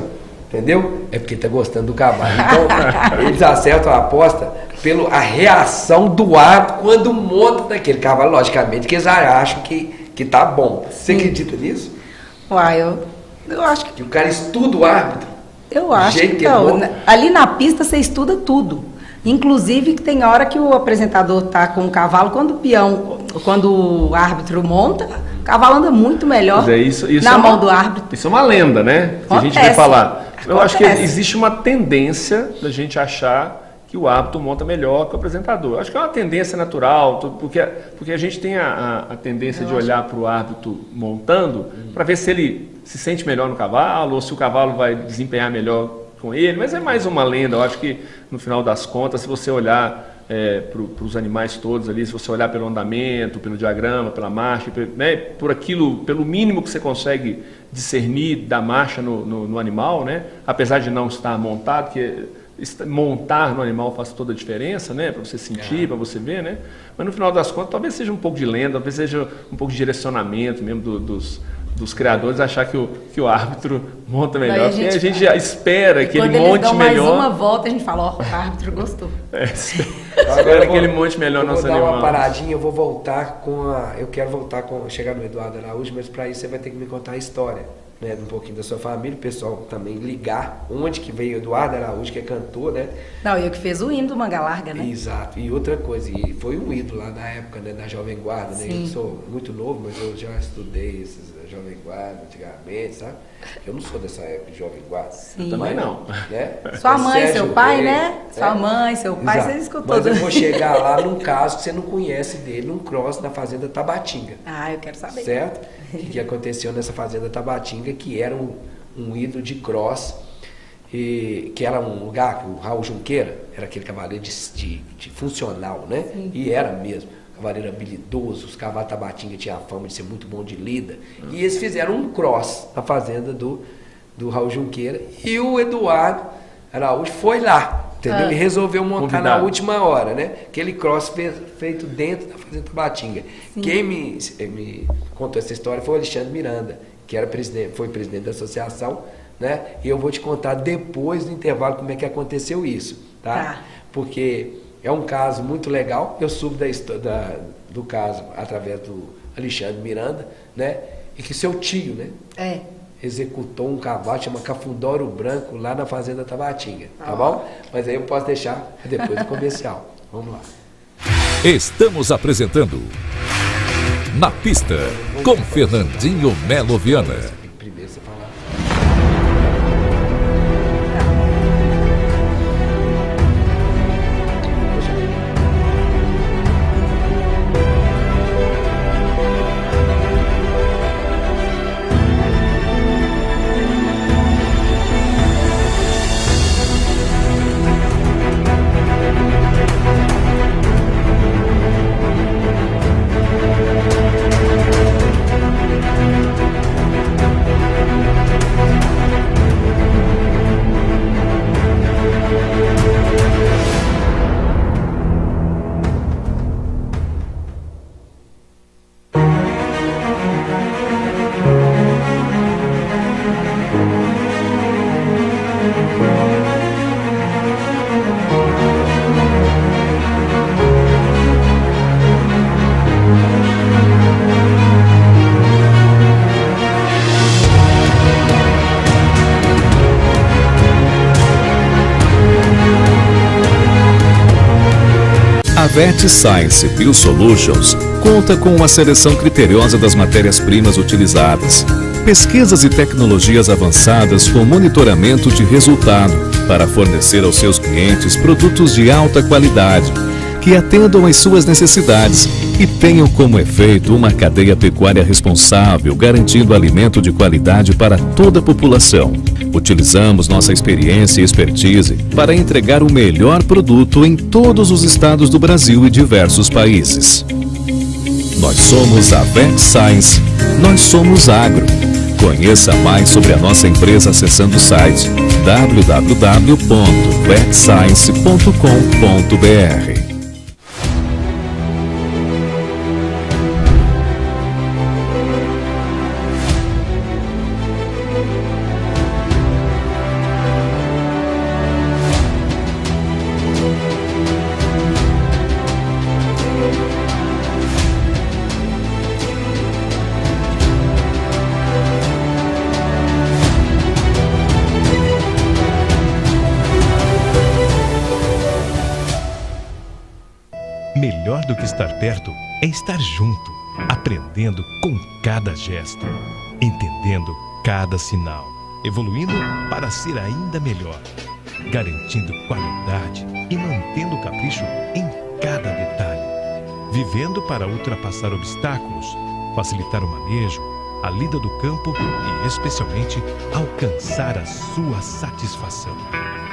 entendeu? É porque está gostando do cavalo. Então, eles acertam a aposta pela reação do árbitro quando monta daquele cavalo. Logicamente que eles acham que tá bom. Você acredita nisso? Eu acho que o cara estuda o árbitro. Eu acho que não. Ali na pista você estuda tudo. Inclusive, que tem hora que o apresentador tá com o cavalo, quando o árbitro monta, o cavalo anda muito melhor na mão do árbitro. Isso é uma lenda, né? Que a gente vai falar. Eu acho que existe uma tendência da gente achar que o árbitro monta melhor que o apresentador. Eu acho que é uma tendência natural, porque a gente tem a tendência de olhar para o árbitro montando para ver se ele se sente melhor no cavalo ou se o cavalo vai desempenhar melhor com ele, mas é mais uma lenda. Eu acho que no final das contas, se você olhar para os animais todos ali, se você olhar pelo andamento, pelo diagrama, pela marcha, né, por aquilo, pelo mínimo que você consegue discernir da marcha no animal, né, apesar de não estar montado, que montar no animal faz toda a diferença, né, para você sentir, para você ver, né, mas no final das contas talvez seja um pouco de lenda, talvez seja um pouco de direcionamento mesmo dos criadores, achar que o árbitro monta melhor, porque a gente já espera que ele monte melhor. Mais uma volta a gente fala, o árbitro gostou. Espera que ele monte melhor nosso animal. Eu vou dar uma paradinha, eu vou voltar eu quero voltar chegar no Eduardo Araújo, mas para isso você vai ter que me contar a história, né, um pouquinho da sua família, o pessoal também ligar onde que veio o Eduardo Araújo, que é cantor, né? Não, eu que fez o hino do Manga Larga, né? Exato, e outra coisa, e foi um ídolo lá na época, né, da Jovem Guarda, né? Eu sou muito novo, mas eu já estudei esses Jovem Guarda antigamente, sabe? Eu não sou dessa época de Jovem Guarda. Eu também não. Né? Sua mãe, seu pai, né? Sua mãe, seu pai, você escutou. Mas eu vou chegar lá num caso que você não conhece dele, num cross na Fazenda Tabatinga. Ah, eu quero saber. Certo? O que aconteceu nessa Fazenda Tabatinga, que era um ídolo de cross, que era um lugar que o Raul Junqueira era aquele cavaleiro de funcional, né? Sim. E era mesmo. Cavaleiro habilidoso, os cavalos Tabatinga tinham a fama de ser muito bom de lida. E eles fizeram um cross na fazenda do Raul Junqueira. E o Eduardo Araújo foi lá, entendeu? Ele resolveu montar na última hora, né? Aquele cross feito dentro da fazenda Tabatinga. Sim. Quem me contou essa história foi o Alexandre Miranda, que foi presidente da associação, né? E eu vou te contar depois do intervalo como é que aconteceu isso, tá? Porque é um caso muito legal. Eu soube do caso através do Alexandre Miranda, né? E que seu tio, né? Executou um cavalo, chama Cafundório Branco, lá na Fazenda Tabatinga, tá bom? Mas aí eu posso deixar depois do comercial. Vamos lá. Estamos apresentando Na Pista, com Fernandinho Melo Viana. Primeiro você falar. A Vet Science Biosolutions conta com uma seleção criteriosa das matérias-primas utilizadas, pesquisas e tecnologias avançadas com monitoramento de resultado para fornecer aos seus clientes produtos de alta qualidade, que atendam às suas necessidades e tenham como efeito uma cadeia pecuária responsável, garantindo alimento de qualidade para toda a população. Utilizamos nossa experiência e expertise para entregar o melhor produto em todos os estados do Brasil e diversos países. Nós somos a Vet Science, nós somos agro. Conheça mais sobre a nossa empresa acessando o site www.vetscience.com.br. do que estar perto é estar junto, aprendendo com cada gesto, entendendo cada sinal, evoluindo para ser ainda melhor, garantindo qualidade e mantendo o capricho em cada detalhe, vivendo para ultrapassar obstáculos, facilitar o manejo, a lida do campo e, especialmente, alcançar a sua satisfação.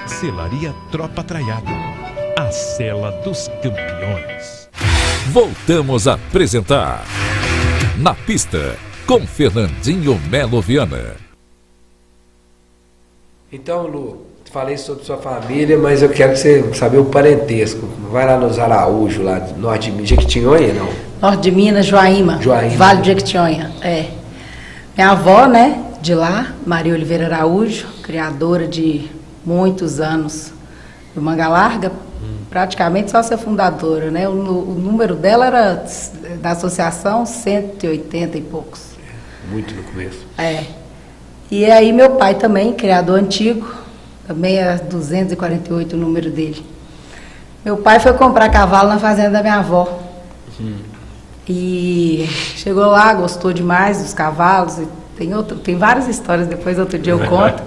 Selaria Tropa Traiado, a cela dos campeões. Voltamos a apresentar Na Pista, com Fernandinho Melo Viana. Então, Lu, falei sobre sua família, mas eu quero que você saber o parentesco. Vai lá nos Araújo, lá do norte de Minas, Jequitinhonha, não? Norte de Minas, Joaíma. Vale de Jequitinhonha, Minha avó, né, de lá, Maria Oliveira Araújo, criadora de muitos anos do Manga Larga, praticamente só ser fundadora, né? O número dela era, da associação, 180 e poucos. Muito no começo. E aí meu pai também, criador antigo, também é 248 o número dele. Meu pai foi comprar cavalo na fazenda da minha avó. E chegou lá, gostou demais dos cavalos. E tem várias histórias, depois outro dia eu conto.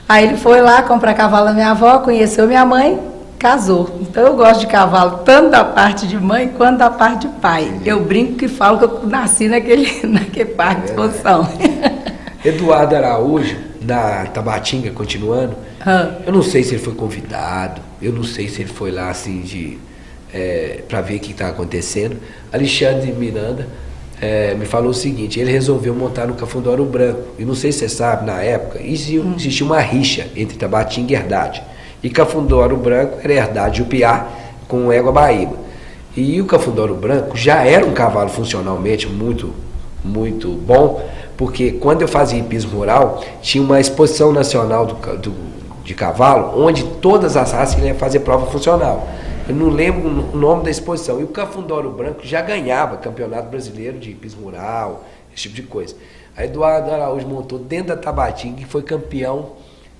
Aí ele foi lá comprar cavalo da minha avó, conheceu minha mãe, casou. Então eu gosto de cavalo tanto da parte de mãe quanto da parte de pai. Eu brinco que falo que eu nasci naquele parque de exposição. Eduardo Araújo, da Tabatinga, continuando, eu não sei se ele foi convidado, eu não sei se ele foi lá assim para ver o que está acontecendo. Alexandre Miranda me falou o seguinte: ele resolveu montar no Cafundó Branco. E não sei se você sabe, na época existia uma rixa entre Tabatinga e Herdade. E Cafundó Branco era Herdade e Upiá com Égua Baíba. E o Cafundó Branco já era um cavalo funcionalmente muito, muito bom, porque quando eu fazia hipismo rural, tinha uma exposição nacional de cavalo, onde todas as raças iam fazer prova funcional. Eu não lembro o nome da exposição. E o Cafundó Branco já ganhava campeonato brasileiro de hipismo rural, esse tipo de coisa. Aí Eduardo Araújo montou dentro da Tabatinga e foi campeão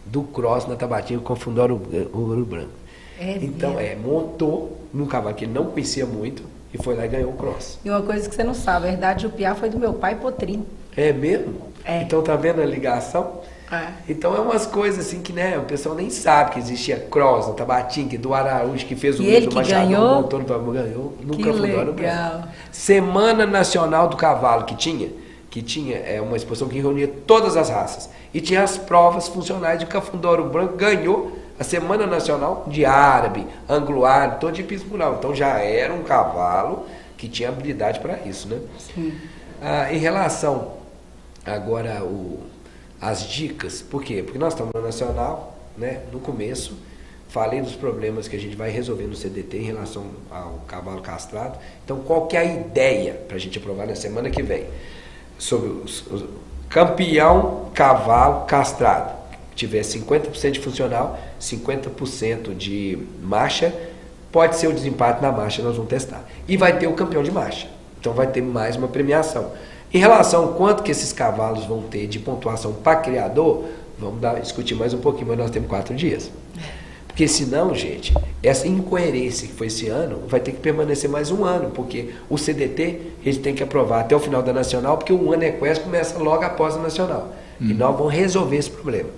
do cross na Tabatinga com o Cafundó Branco. Então, montou num cavalo que ele não conhecia muito e foi lá e ganhou o cross. E uma coisa que você não sabe, a Herdade de Upiá foi do meu pai Potrinho. É mesmo? Então tá vendo a ligação? Então é umas coisas assim que, né, o pessoal nem sabe que existia cross na Tabatinga, do Araújo que fez o ele que Machadão, ganhou? Ganhou no Que Cafundó legal. Semana Nacional do Cavalo que tinha uma exposição que reunia todas as raças. E tinha as provas funcionais de Cafundó Branco, ganhou a Semana Nacional de árabe, anglo-árabe, todo de hipismo rural. Então já era um cavalo que tinha habilidade para isso, né? Sim. Em relação agora as dicas, por quê? Porque nós estamos no Nacional, né? No começo, falei dos problemas que a gente vai resolver no CDT em relação ao cavalo castrado. Então, qual que é a ideia para a gente aprovar na semana que vem? Sobre o campeão cavalo castrado, que tiver 50% de funcional, 50% de marcha, pode ser o desempate na marcha, nós vamos testar. E vai ter o campeão de marcha, então vai ter mais uma premiação. Em relação ao quanto que esses cavalos vão ter de pontuação para criador, vamos discutir mais um pouquinho, mas nós temos 4 dias. Porque senão, gente, essa incoerência que foi esse ano vai ter que permanecer mais um ano, porque o CDT ele tem que aprovar até o final da Nacional, porque o ano equestre começa logo após a Nacional. E nós vamos resolver esse problema,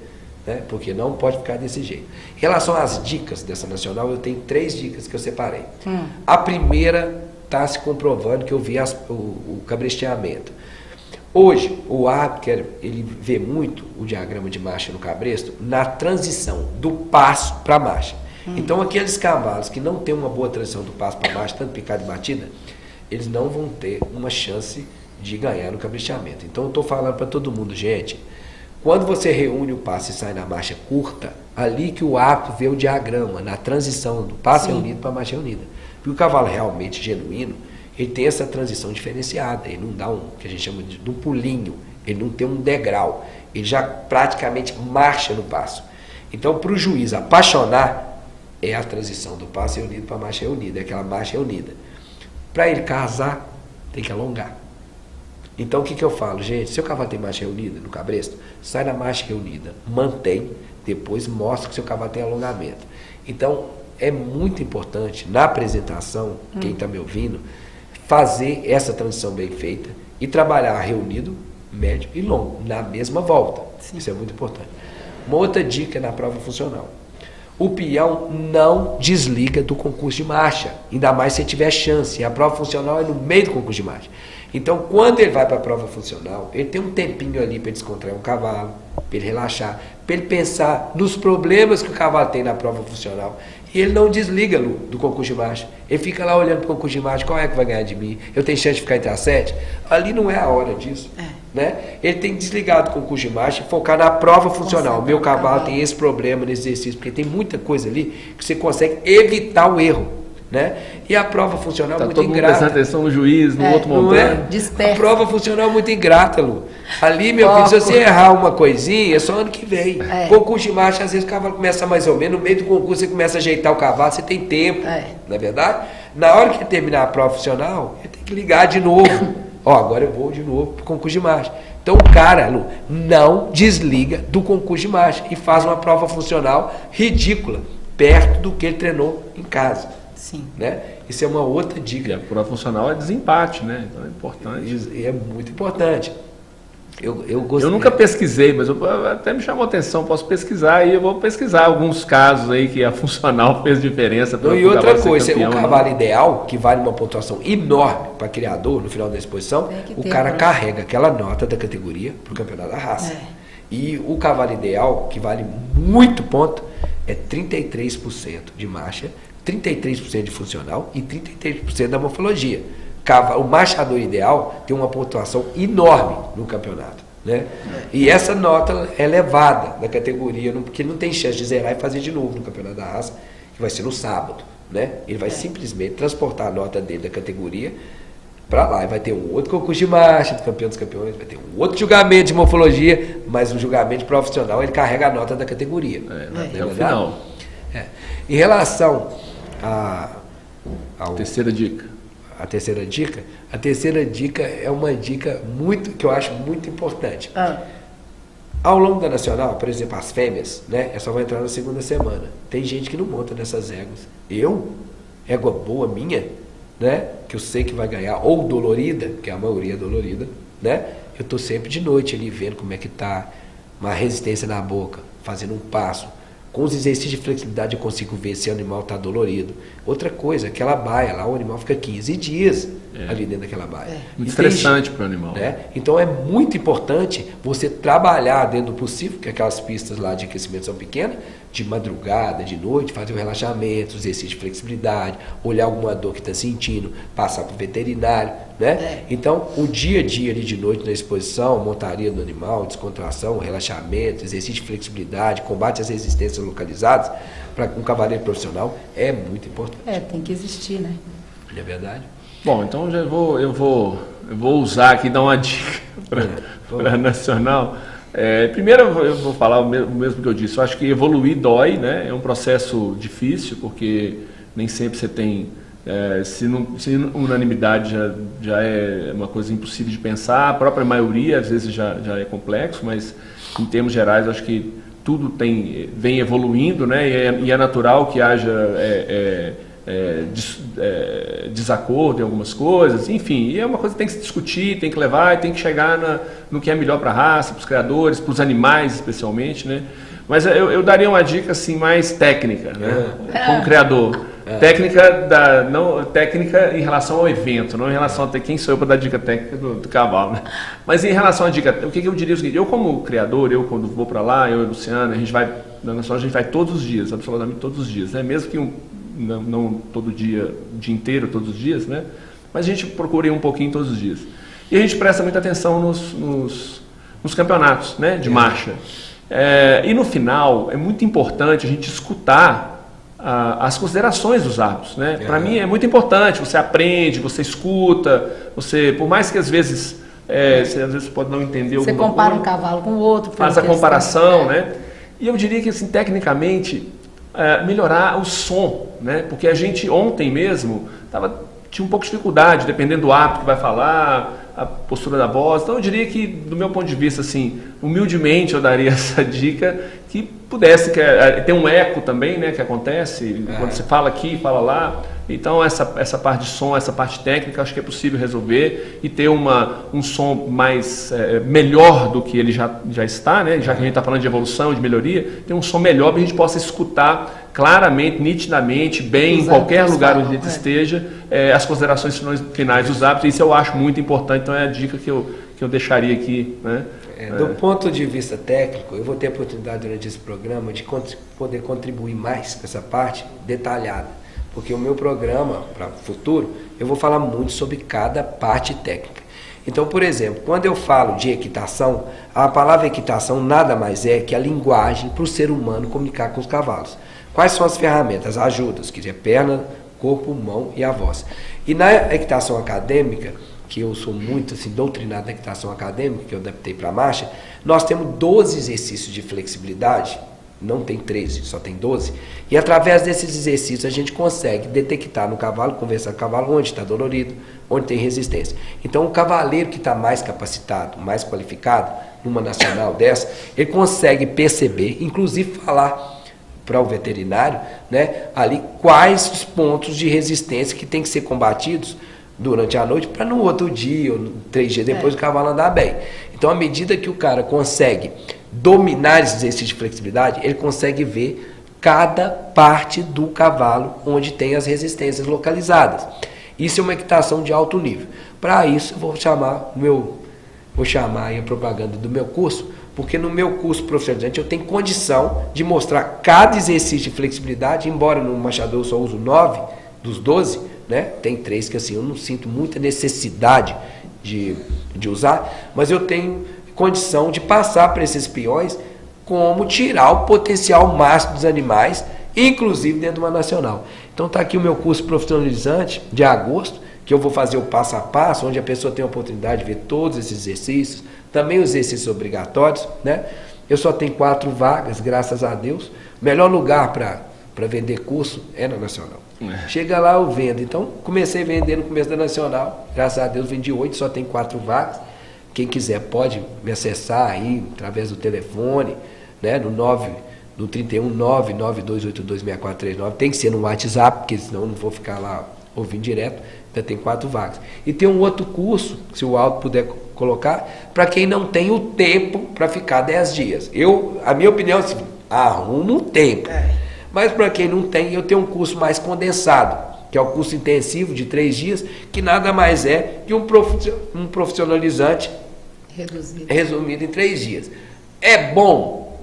né? Porque não pode ficar desse jeito. Em relação às dicas dessa Nacional, eu tenho 3 dicas que eu separei. A primeira está se comprovando, que eu vi o cabresteamento. Hoje, o árbitro, ele vê muito o diagrama de marcha no cabresto na transição do passo para a marcha. Então, aqueles cavalos que não têm uma boa transição do passo para a marcha, tanto picada e batida, eles não vão ter uma chance de ganhar no cabresteamento. Então, eu estou falando para todo mundo, gente, quando você reúne o passo e sai na marcha curta, ali que o árbitro vê o diagrama, na transição do passo reunido para a marcha reunida. Porque o cavalo realmente genuíno, ele tem essa transição diferenciada, ele não dá que a gente chama de um pulinho, ele não tem um degrau, ele já praticamente marcha no passo. Então, para o juiz apaixonar, é a transição do passo reunido para a marcha reunida, é aquela marcha reunida. Para ele casar, tem que alongar. Então, o que eu falo? Gente, se o cavalo tem marcha reunida no cabresto, sai na marcha reunida, mantém, depois mostra que o seu cavalo tem alongamento. Então, é muito importante na apresentação, quem está me ouvindo, fazer essa transição bem feita e trabalhar reunido, médio e longo, na mesma volta. Sim. Isso é muito importante. Uma outra dica na prova funcional. O peão não desliga do concurso de marcha, ainda mais se tiver chance. E a prova funcional é no meio do concurso de marcha. Então, quando ele vai para a prova funcional, ele tem um tempinho ali para descontrair um cavalo, para ele relaxar, para ele pensar nos problemas que o cavalo tem na prova funcional. E ele não desliga, Lu, do concurso de marcha. Ele fica lá olhando para o concurso de marcha, qual é que vai ganhar de mim? Eu tenho chance de ficar entre as 7? Ali não é a hora disso. Né? Ele tem que desligar do concurso de marcha e focar na prova funcional. Meu cavalo tem esse problema nesse exercício, porque tem muita coisa ali que você consegue evitar o erro. Né? E a prova funcional é muito ingrata. Todo mundo prestando atenção no juiz, no outro montando. A prova funcional é muito ingrata, Lu. Ali, meu filho, se você errar uma coisinha, é só ano que vem. Concurso de marcha, às vezes o cavalo começa mais ou menos, no meio do concurso você começa a ajeitar o cavalo, você tem tempo, não é verdade? Na hora que ele terminar a prova funcional, ele tem que ligar de novo. Agora eu vou de novo para o concurso de marcha. Então o cara, Lu, não desliga do concurso de marcha e faz uma prova funcional ridícula, perto do que ele treinou em casa. Sim. Né? Isso é uma outra dica. E a prova funcional é desempate, né? Então é importante. E é muito importante. Eu nunca pesquisei, mas até me chamou a atenção, posso pesquisar e eu vou pesquisar alguns casos aí que a funcional fez diferença. E outra coisa, o cavalo ideal, que vale uma pontuação enorme para criador no final da exposição, o cara carrega aquela nota da categoria para o campeonato da raça. E o cavalo ideal, que vale muito ponto, é 33% de marcha, 33% de funcional e 33% da morfologia. O marchador ideal tem uma pontuação enorme no campeonato. Né? E essa nota é elevada da categoria, porque não tem chance de zerar e fazer de novo no campeonato da raça, que vai ser no sábado. Né? Ele vai simplesmente transportar a nota dele da categoria para lá. E vai ter um outro concurso de marcha do campeão dos campeões, vai ter um outro julgamento de morfologia, mas o julgamento profissional ele carrega a nota da categoria. É o final. Em relação terceira dica. A terceira dica é uma dica que eu acho muito importante. Ao longo da Nacional, por exemplo, as fêmeas, né, só vai entrar na segunda semana. Tem gente que não monta nessas éguas. Égua boa minha, né, que eu sei que vai ganhar, ou dolorida, que a maioria é dolorida, né, eu estou sempre de noite ali vendo como é que está uma resistência na boca, fazendo um passo. Com os exercícios de flexibilidade eu consigo ver se o animal está dolorido. Outra coisa, aquela baia lá, o animal fica 15 dias ali dentro daquela baia. Muito estressante para o animal. Né? Então é muito importante você trabalhar dentro do possível, que aquelas pistas lá de aquecimento são pequenas, de madrugada, de noite, fazer o relaxamento, os exercícios de flexibilidade, olhar alguma dor que está sentindo, passar para o veterinário. Né? Então, o dia a dia ali de noite na exposição, montaria do animal, descontração, relaxamento, exercício de flexibilidade, combate às resistências localizadas, para um cavaleiro profissional é muito importante. Tem que existir, né? Não é verdade? Bom, então eu vou usar aqui, dar uma dica para a Nacional. Primeiro eu vou falar o mesmo que eu disse. Eu acho que evoluir dói, né? É um processo difícil, porque nem sempre você tem... se unanimidade já é uma coisa impossível de pensar, a própria maioria às vezes já é complexo, mas em termos gerais eu acho que tudo vem evoluindo, né? E é natural que haja desacordo em algumas coisas, enfim, e é uma coisa que tem que se discutir, tem que levar e tem que chegar no que é melhor para a raça, para os criadores, para os animais especialmente, né? Mas eu daria uma dica assim mais técnica, né? Como criador. Técnica em relação ao evento, não em relação a quem sou eu para dar dica técnica do cavalo, né? Mas em relação à dica, o que eu diria é o seguinte: eu como criador, quando vou para lá, eu e o Luciano, a gente vai todos os dias, absolutamente todos os dias, né? Mesmo que não todo dia, o dia inteiro, todos os dias, né? Mas a gente procura ir um pouquinho todos os dias. E a gente presta muita atenção nos campeonatos, né? De marcha. E no final, é muito importante a gente escutar as considerações dos árbitros, né? Para mim é muito importante, você aprende, você escuta, por mais que às vezes você pode não entender alguma coisa. Você compara um cavalo com o outro. Faz a comparação, né? E eu diria que assim, tecnicamente, melhorar o som, né? Porque a gente ontem mesmo tinha um pouco de dificuldade, dependendo do árbitro que vai falar, a postura da voz. Então eu diria que, do meu ponto de vista, assim, humildemente eu daria essa dica, que pudesse ter um eco também, né, que acontece quando você fala aqui, fala lá. Então essa parte de som, essa parte técnica, acho que é possível resolver e ter um som mais melhor do que ele já está, né? Já que a gente está falando de evolução, de melhoria, ter um som melhor para a gente possa escutar claramente, nitidamente, bem, em qualquer lugar onde a gente esteja, as considerações finais dos árbitros. Isso eu acho muito importante, então é a dica que eu deixaria aqui, né? Do ponto de vista técnico, eu vou ter a oportunidade durante esse programa de poder contribuir mais com essa parte detalhada. Porque o meu programa, para o futuro, eu vou falar muito sobre cada parte técnica. Então, por exemplo, quando eu falo de equitação, a palavra equitação nada mais é que a linguagem para o ser humano comunicar com os cavalos. Quais são as ferramentas? Ajudas, que é perna, corpo, mão e a voz. E na equitação acadêmica, que eu sou muito assim, doutrinado na equitação acadêmica, que eu adaptei para a marcha, nós temos 12 exercícios de flexibilidade. Não tem 13, só tem 12. E através desses exercícios a gente consegue detectar no cavalo, conversar com o cavalo onde está dolorido, onde tem resistência. Então o cavaleiro que está mais capacitado, mais qualificado, numa nacional dessa, ele consegue perceber, inclusive falar para o veterinário, né, ali quais os pontos de resistência que tem que ser combatidos durante a noite para no outro dia ou 3 dias depois o cavalo andar bem. Então à medida que o cara consegue dominar esse exercício de flexibilidade, ele consegue ver cada parte do cavalo onde tem as resistências localizadas. Isso é uma equitação de alto nível. Para isso, eu vou chamar aí a propaganda do meu curso, porque no meu curso profissionalizante eu tenho condição de mostrar cada exercício de flexibilidade, embora no machador eu só uso 9 dos 12, né? Tem 3 que assim eu não sinto muita necessidade de usar, mas eu tenho condição de passar para esses peões como tirar o potencial máximo dos animais, inclusive dentro de uma nacional. Então está aqui o meu curso profissionalizante de agosto, que eu vou fazer o passo a passo, onde a pessoa tem a oportunidade de ver todos esses exercícios, também os exercícios obrigatórios, né? Eu só tenho 4 vagas, graças a Deus. O melhor lugar para vender curso é na nacional. Chega lá, eu vendo. Então comecei a vender no começo da nacional, graças a Deus vendi 8, só tem 4 vagas. Quem quiser pode me acessar aí através do telefone, né, no 31 992826439. Tem que ser no WhatsApp, porque senão eu não vou ficar lá ouvindo direto. Ainda tem 4 vagas. E tem um outro curso, se o Aldo puder colocar, para quem não tem o tempo para ficar 10 dias. A minha opinião é assim, arruma um tempo. Mas para quem não tem, eu tenho um curso mais condensado, que é o curso intensivo de 3 dias, que nada mais é que um profissionalizante resumido em 3 dias. É bom,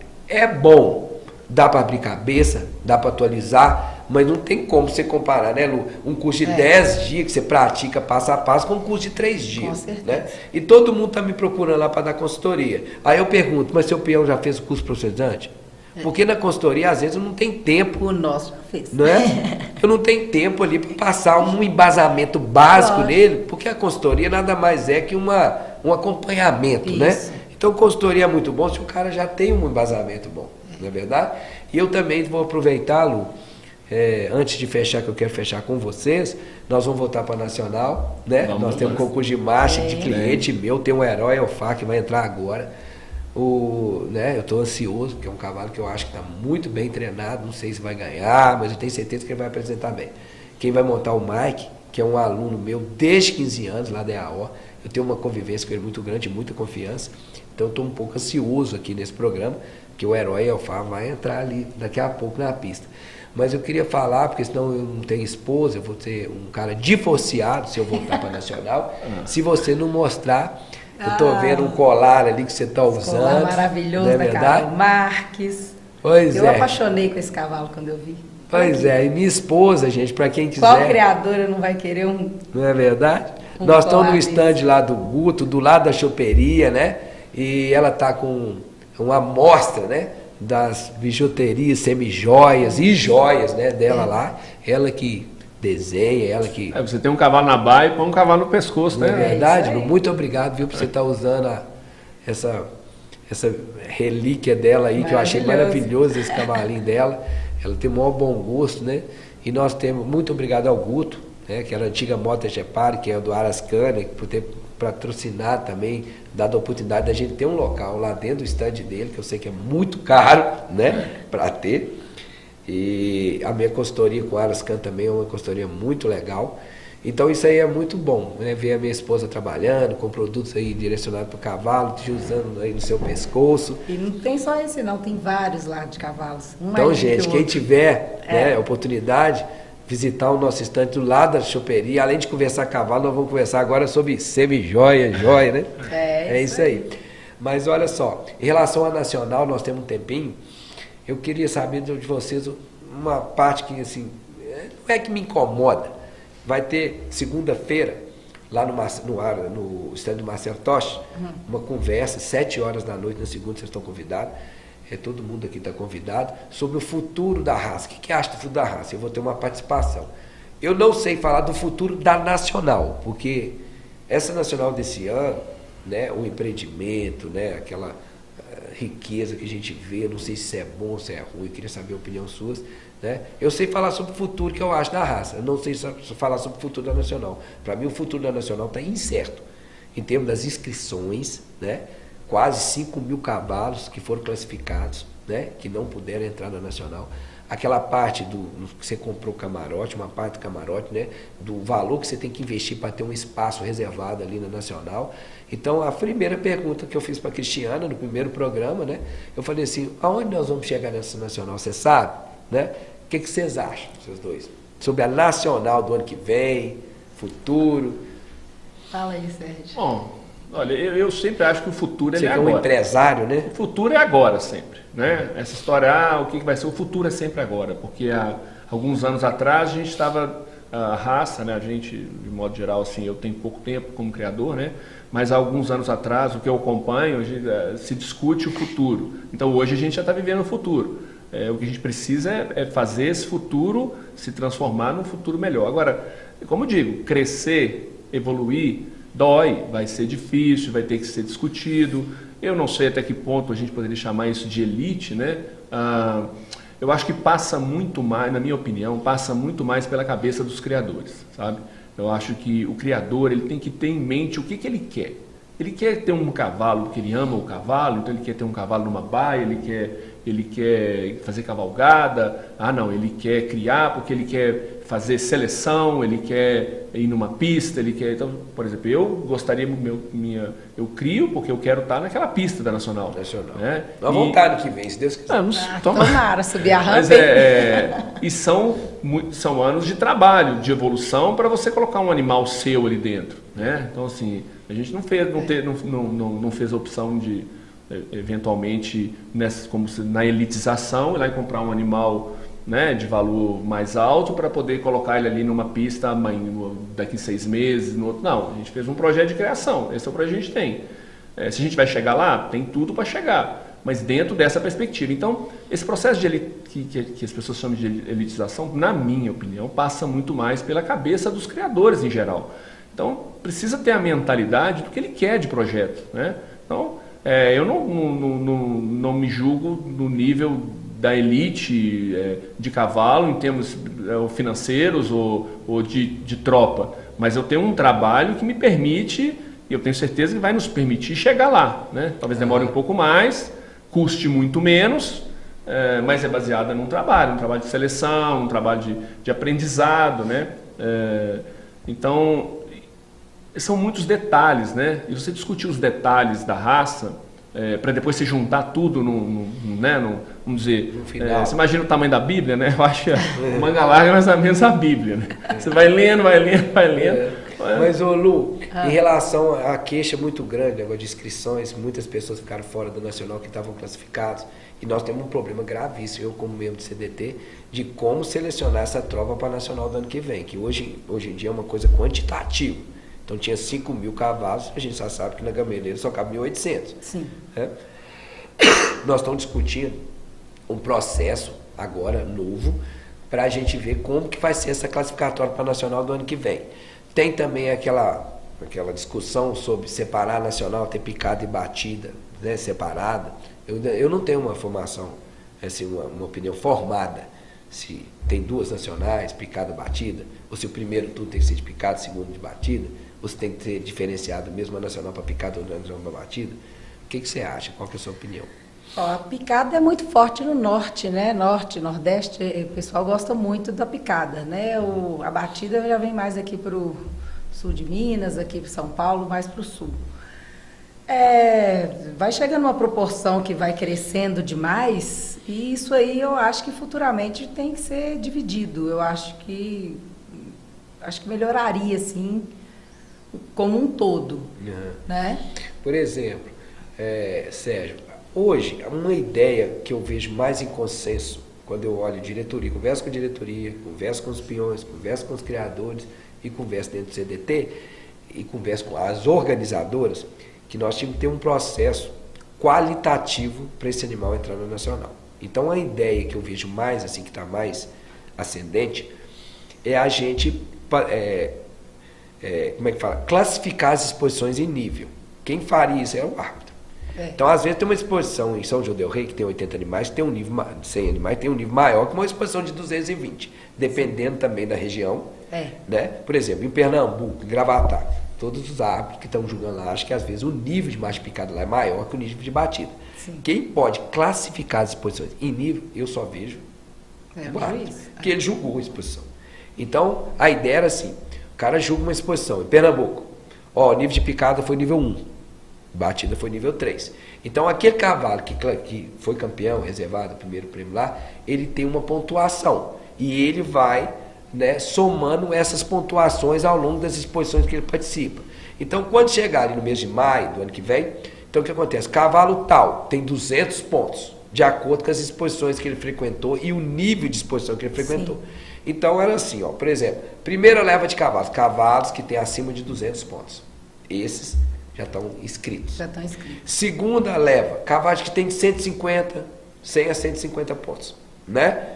dá para abrir cabeça, dá para atualizar, mas não tem como você comparar, né, Lu? Um curso de 10 dias que você pratica passo a passo com um curso de 3 dias. Com certeza. Né? E todo mundo está me procurando lá para dar consultoria. Aí eu pergunto, mas seu peão já fez o curso profissionalizante? Porque na consultoria, às vezes, eu não tenho tempo. O nosso já fez. Não é? Eu não tenho tempo ali para passar um embasamento básico nele, porque a consultoria nada mais é que um acompanhamento, né? Então, consultoria é muito bom se o cara já tem um embasamento bom, não é verdade? E eu também vou aproveitá-lo, antes de fechar, que eu quero fechar com vocês, nós vamos voltar para a Nacional, né? Nós temos um concurso de marcha de cliente meu, tem um Herói Alfá que vai entrar agora. Eu estou ansioso, porque é um cavalo que eu acho que está muito bem treinado, não sei se vai ganhar, mas eu tenho certeza que ele vai apresentar bem. Quem vai montar o Mike, que é um aluno meu desde 15 anos, lá da EAO, eu tenho uma convivência com ele muito grande, muita confiança, então eu estou um pouco ansioso aqui nesse programa, que o Herói Alfá vai entrar ali daqui a pouco na pista. Mas eu queria falar, porque senão eu não tenho esposa, eu vou ser um cara divorciado se eu voltar para a Nacional, se você não mostrar. Eu estou vendo um colar ali que você está usando. Colar maravilhoso da Carol Marques. Eu apaixonei com esse cavalo quando eu vi. Pois é, e minha esposa, gente, para quem quiser. Qual criadora não vai querer um? Não é verdade? Nós estamos no stand lá do Guto, do lado da choperia, né? E ela está com uma amostra, né? Das bijuterias, semi-joias e joias, né? Dela lá. Ela que desenha, ela que... Você tem um cavalo na baia e põe um cavalo no pescoço, né? Não é verdade? Muito obrigado, viu, por você estar usando essa relíquia dela aí, que eu achei maravilhoso esse cavalinho dela. Ela tem o maior bom gosto, né? E nós temos, muito obrigado ao Guto, né? Que era a antiga Mota Gepard, que é do Arascana, por ter patrocinar também, dado a oportunidade da gente ter um local lá dentro do stand dele, que eu sei que é muito caro, né, para ter. E a minha consultoria com a Alascan também é uma consultoria muito legal. Então isso aí é muito bom, né? Ver a minha esposa trabalhando com produtos aí direcionados para o cavalo, usando aí no seu pescoço. E não tem só esse não, tem vários lá de cavalos. Então, gente, quem tiver né, oportunidade, visitar o nosso estande do lado da choperia, além de conversar cavalo, nós vamos conversar agora sobre semi-joia, joia, né? É isso aí. Mas olha só, em relação à nacional, nós temos um tempinho, eu queria saber de vocês uma parte que assim, não é que me incomoda. Vai ter segunda-feira, lá no stand do Marcelo Toche, uma conversa, 7 horas da noite, na segunda, vocês estão convidados, todo mundo aqui está convidado, sobre o futuro da raça. O que acha do futuro da raça? Eu vou ter uma participação. Eu não sei falar do futuro da nacional, porque essa nacional desse ano, né, o empreendimento, né, aquela riqueza que a gente vê, não sei se é bom ou se é ruim, eu queria saber a opinião suas. Né? Eu sei falar sobre o futuro que eu acho da raça, eu não sei falar sobre o futuro da nacional. Para mim o futuro da nacional está incerto, em termos das inscrições, né? Quase 5 mil cavalos que foram classificados, né? Que não puderam entrar na nacional. Aquela parte que você comprou camarote, uma parte do camarote, né? Do valor que você tem que investir para ter um espaço reservado ali na nacional. Então a primeira pergunta que eu fiz para a Cristiana no primeiro programa, né? Eu falei assim, aonde nós vamos chegar nessa nacional, você sabe? Né? O que vocês acham, vocês dois? Sobre a nacional do ano que vem, futuro? Fala aí, Sérgio. Bom, olha, eu sempre acho que o futuro é agora. Você é um empresário, né? O futuro é agora sempre, né? Essa história, o que vai ser? O futuro é sempre agora, porque há alguns anos atrás a gente estava, a raça, né? A gente, de modo geral, assim, eu tenho pouco tempo como criador, né? Mas há alguns anos atrás, o que eu acompanho, se discute o futuro. Então hoje a gente já está vivendo o futuro. O que a gente precisa é fazer esse futuro se transformar num futuro melhor. Agora, como eu digo, crescer, evoluir, dói, vai ser difícil, vai ter que ser discutido. Eu não sei até que ponto a gente poderia chamar isso de elite, né? Eu acho que passa muito mais, na minha opinião, passa muito mais pela cabeça dos criadores, sabe? Eu acho que o criador ele tem que ter em mente o que ele quer. Ele quer ter um cavalo porque ele ama o cavalo, então ele quer ter um cavalo numa baia, ele quer fazer cavalgada, ele quer criar porque ele quer fazer seleção, ele quer ir numa pista, ele quer... Então, por exemplo, eu gostaria, eu crio porque eu quero estar naquela pista da Nacional. Né? Nós vamos estar no que vem, se Deus quiser. Tomara, subir a rampa. E são anos de trabalho, de evolução, para você colocar um animal seu ali dentro. Né? Então, assim, a gente não fez a opção de... eventualmente como na elitização, ir lá e comprar um animal, né, de valor mais alto para poder colocar ele ali numa pista daqui 6 meses, no outro. Não, a gente fez um projeto de criação, esse é o projeto que a gente tem. Se a gente vai chegar lá, tem tudo para chegar, mas dentro dessa perspectiva. Então, esse processo que as pessoas chamam de elitização, na minha opinião, passa muito mais pela cabeça dos criadores em geral. Então, precisa ter a mentalidade do que ele quer de projeto, né? Então, eu não me julgo no nível da elite de cavalo em termos financeiros ou de tropa, mas eu tenho um trabalho que me permite, e eu tenho certeza que vai nos permitir chegar lá, né? Talvez demore um pouco mais, custe muito menos, mas é baseada num trabalho de seleção, um trabalho de aprendizado, né? Então, são muitos detalhes, né? E você discutir os detalhes da raça, para depois você juntar tudo vamos dizer, você imagina o tamanho da Bíblia, né? Eu acho que o manga larga é mais ou menos a Bíblia, né? Você vai lendo. Mas, Lu, em relação à queixa muito grande, agora de inscrições, muitas pessoas ficaram fora do Nacional que estavam classificados, e nós temos um problema gravíssimo, eu como membro do CDT, de como selecionar essa tropa para a Nacional do ano que vem, que hoje em dia é uma coisa quantitativa. Então tinha 5 mil cavalos, a gente já sabe que na Gameleira só cabe 1.800. Sim. Nós estamos discutindo um processo agora novo para a gente ver como que vai ser essa classificatória para a Nacional do ano que vem. Tem também aquela discussão sobre separar a Nacional, ter picada e batida, né, separada. Eu não tenho uma formação, assim, uma opinião formada se tem 2 nacionais, picada e batida, ou se o primeiro turno tem que ser de picada, o segundo de batida. Ou se tem que ser diferenciado mesmo a nacional para picada ou a nacional para batida? O que você acha? Qual que é a sua opinião? A picada é muito forte no norte, né? Norte, nordeste, o pessoal gosta muito da picada, né? A batida já vem mais aqui para o sul de Minas, aqui para São Paulo, mais para o sul. Vai chegando uma proporção que vai crescendo demais, e isso aí eu acho que futuramente tem que ser dividido. Eu acho que melhoraria, assim, como um todo, né? Por exemplo, Sérgio, hoje, uma ideia que eu vejo mais em consenso, quando eu olho diretoria, converso com a diretoria, converso com os peões, converso com os criadores e converso dentro do CDT e converso com as organizadoras, que nós tínhamos que ter um processo qualitativo para esse animal entrar no nacional. Então, a ideia que eu vejo mais, assim, que está mais ascendente, é a gente, classificar as exposições em nível. Quem faria isso é o árbitro. Então, às vezes, tem uma exposição em São João del Rei, que tem 80 animais, tem um nível, 100 animais, tem um nível maior que uma exposição de 220, dependendo também da região. Né? Por exemplo, em Pernambuco, em Gravatá, todos os árbitros que estão julgando lá, acham que às vezes o nível de macho picado lá é maior que o nível de batida. Sim. Quem pode classificar as exposições em nível, eu só vejo o árbitro, porque ele julgou a exposição. Então, a ideia era assim, o cara julga uma exposição em Pernambuco, o nível de picada foi nível 1, batida foi nível 3. Então, aquele cavalo que foi campeão, reservado, o primeiro prêmio lá, ele tem uma pontuação, e ele vai, né, somando essas pontuações ao longo das exposições que ele participa. Então, quando chegar ali no mês de maio do ano que vem, então o que acontece? Cavalo tal tem 200 pontos, de acordo com as exposições que ele frequentou e o nível de exposição que ele frequentou. Sim. Então, era assim, por exemplo, primeira leva de cavalos que tem acima de 200 pontos. Esses já estão inscritos. Segunda leva, cavalos que tem de 150, 100 a 150 pontos, né?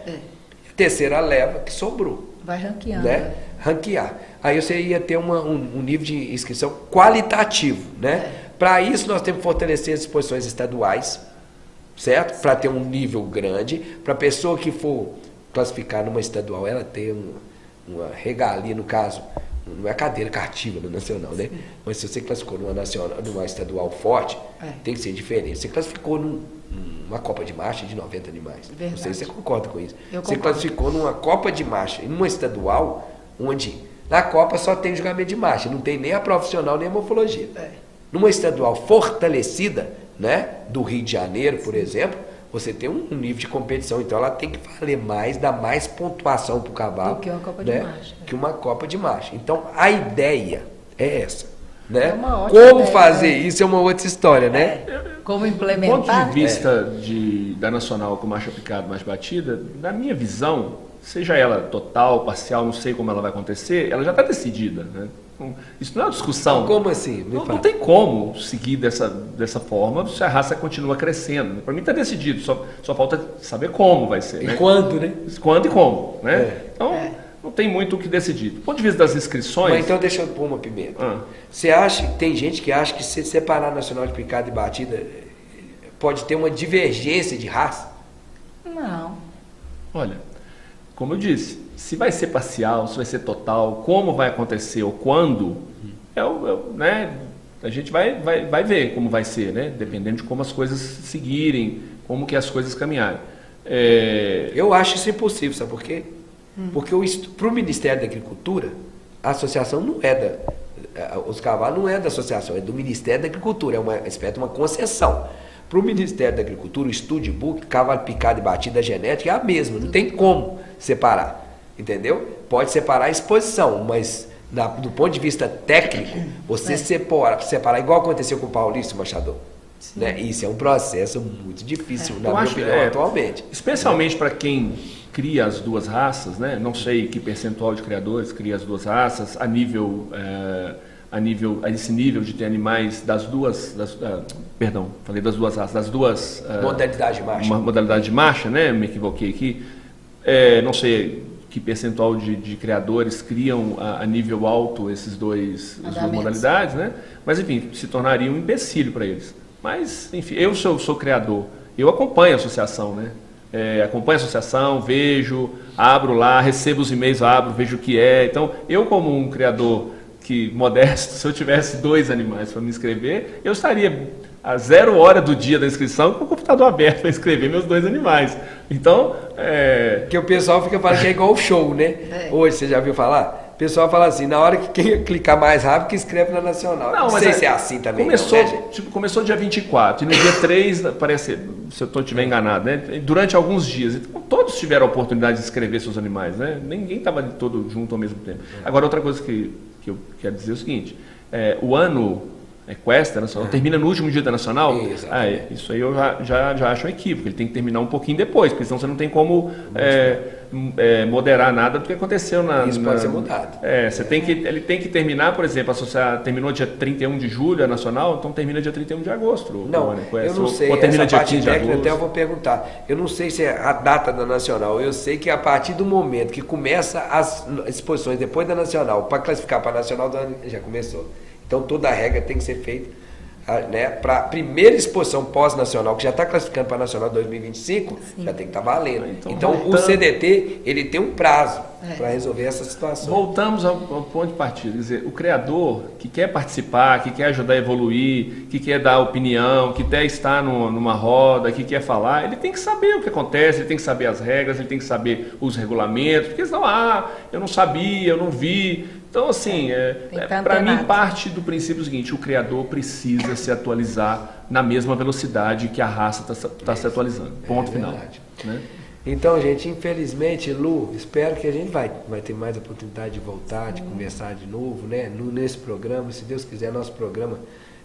Terceira leva que sobrou. Vai ranqueando. Né? Ranquear. Aí você ia ter um nível de inscrição qualitativo, né? Para isso nós temos que fortalecer as exposições estaduais, certo? Para ter um nível grande, para a pessoa que for classificar numa estadual, ela ter uma regalia, no caso, não é cadeira cativa no nacional, né? Sim. Mas se você classificou numa estadual forte, tem que ser diferente. Você classificou numa Copa de Marcha de 90 animais. Verdade. Não sei se você concorda com isso. Você classificou numa Copa de Marcha e numa estadual, onde na Copa só tem julgamento de marcha, não tem nem a profissional nem a morfologia. Numa estadual fortalecida, né, do Rio de Janeiro, por exemplo, você tem um nível de competição, então ela tem que valer mais, dar mais pontuação para o cavalo, do que uma Copa, né, de marcha. Que uma Copa de Marcha. Então, a ideia é essa. Né? É uma ótima Como ideia, fazer né? isso é uma outra história, né? Como implementar. Do ponto de vista da nacional com marcha picada, mais batida, na minha visão, seja ela total, parcial, não sei como ela vai acontecer, ela já está decidida, né? Isso não é uma discussão. Como assim? Não tem como seguir dessa forma se a raça continua crescendo. Para mim está decidido, só falta saber como vai ser. E né? quando, né? Quando e como. Né? Então, não tem muito o que decidir. Do ponto de vista das inscrições... Mas então deixa eu pôr uma pimenta. Você acha, tem gente que acha que se separar nacional de picada e batida pode ter uma divergência de raça? Não. Olha, como eu disse, se vai ser parcial, se vai ser total, como vai acontecer ou quando, né, a gente vai ver como vai ser, né, dependendo de como as coisas seguirem, como que as coisas caminharem. Eu acho isso impossível, sabe por quê? Porque para o Ministério da Agricultura, a associação não é os cavalos não é da associação, é do Ministério da Agricultura, é uma espécie de uma concessão. Para o Ministério da Agricultura, o Studio Book, cavalo picado e batida genética é a mesma, não tem como separar, entendeu? Pode separar a exposição, mas do ponto de vista técnico, você separar, igual aconteceu com o Paulista Machador. Né? Isso é um processo muito difícil, na minha opinião, atualmente. Especialmente para quem cria as duas raças, né? Não sei que percentual de criadores cria as duas raças, a esse nível de ter animais das duas raças, das duas modalidade de marcha. Uma modalidade de marcha, né? Me equivoquei aqui. Não sei que percentual de criadores criam a nível alto as duas modalidades, né? Mas enfim, se tornaria um empecilho para eles. Mas enfim, eu sou criador, eu acompanho a associação, né? Acompanho a associação, vejo, abro lá, recebo os e-mails, vejo o que é. Então, eu como um criador que modesto, se eu tivesse 2 animais para me inscrever, eu estaria a 0 hora do dia da inscrição com o computador aberto para inscrever meus 2 animais. Então, Porque o pessoal fica falando que é igual o show, né? Hoje, você já viu falar? O pessoal fala assim, na hora que quem clicar mais rápido, que escreve na Nacional. Não sei se é assim também. Começou dia 24, e no dia 3, parece, se eu estiver enganado, né? Durante alguns dias. Então, todos tiveram a oportunidade de inscrever seus animais, né? Ninguém estava todo junto ao mesmo tempo. Agora, outra coisa que eu quero dizer é o seguinte, o ano equestre nacional termina no último dia da Nacional. Isso aí eu já acho um equívoco. Ele tem que terminar um pouquinho depois, porque senão você não tem como moderar nada do que aconteceu Isso pode ser mudado. Ele tem que terminar, por exemplo, terminou dia 31 de julho a Nacional, então termina dia 31 de agosto. Não, eu não sei. Ou termina essa dia parte 15 de técnica agosto. até eu vou perguntar. Eu não sei se é a data da Nacional. Eu sei que a partir do momento que começa as exposições depois da Nacional, para classificar para a Nacional, já começou. Então toda a regra tem que ser feita, né, para a primeira exposição pós-nacional, que já está classificando para a Nacional 2025, já tem que estar valendo. Então o CDT ele tem um prazo para resolver essa situação. Voltamos ao ponto de partida, quer dizer, o criador que quer participar, que quer ajudar a evoluir, que quer dar opinião, que quer estar numa roda, que quer falar, ele tem que saber o que acontece, ele tem que saber as regras, ele tem que saber os regulamentos, porque senão, eu não sabia, eu não vi. Então, assim, para mim, parte do princípio seguinte, o criador precisa se atualizar na mesma velocidade que a raça está se atualizando. Ponto final. Né? Então, gente, infelizmente, Lu, espero que a gente vai ter mais oportunidade de voltar, de conversar de novo, né? Nesse programa, se Deus quiser, nosso programa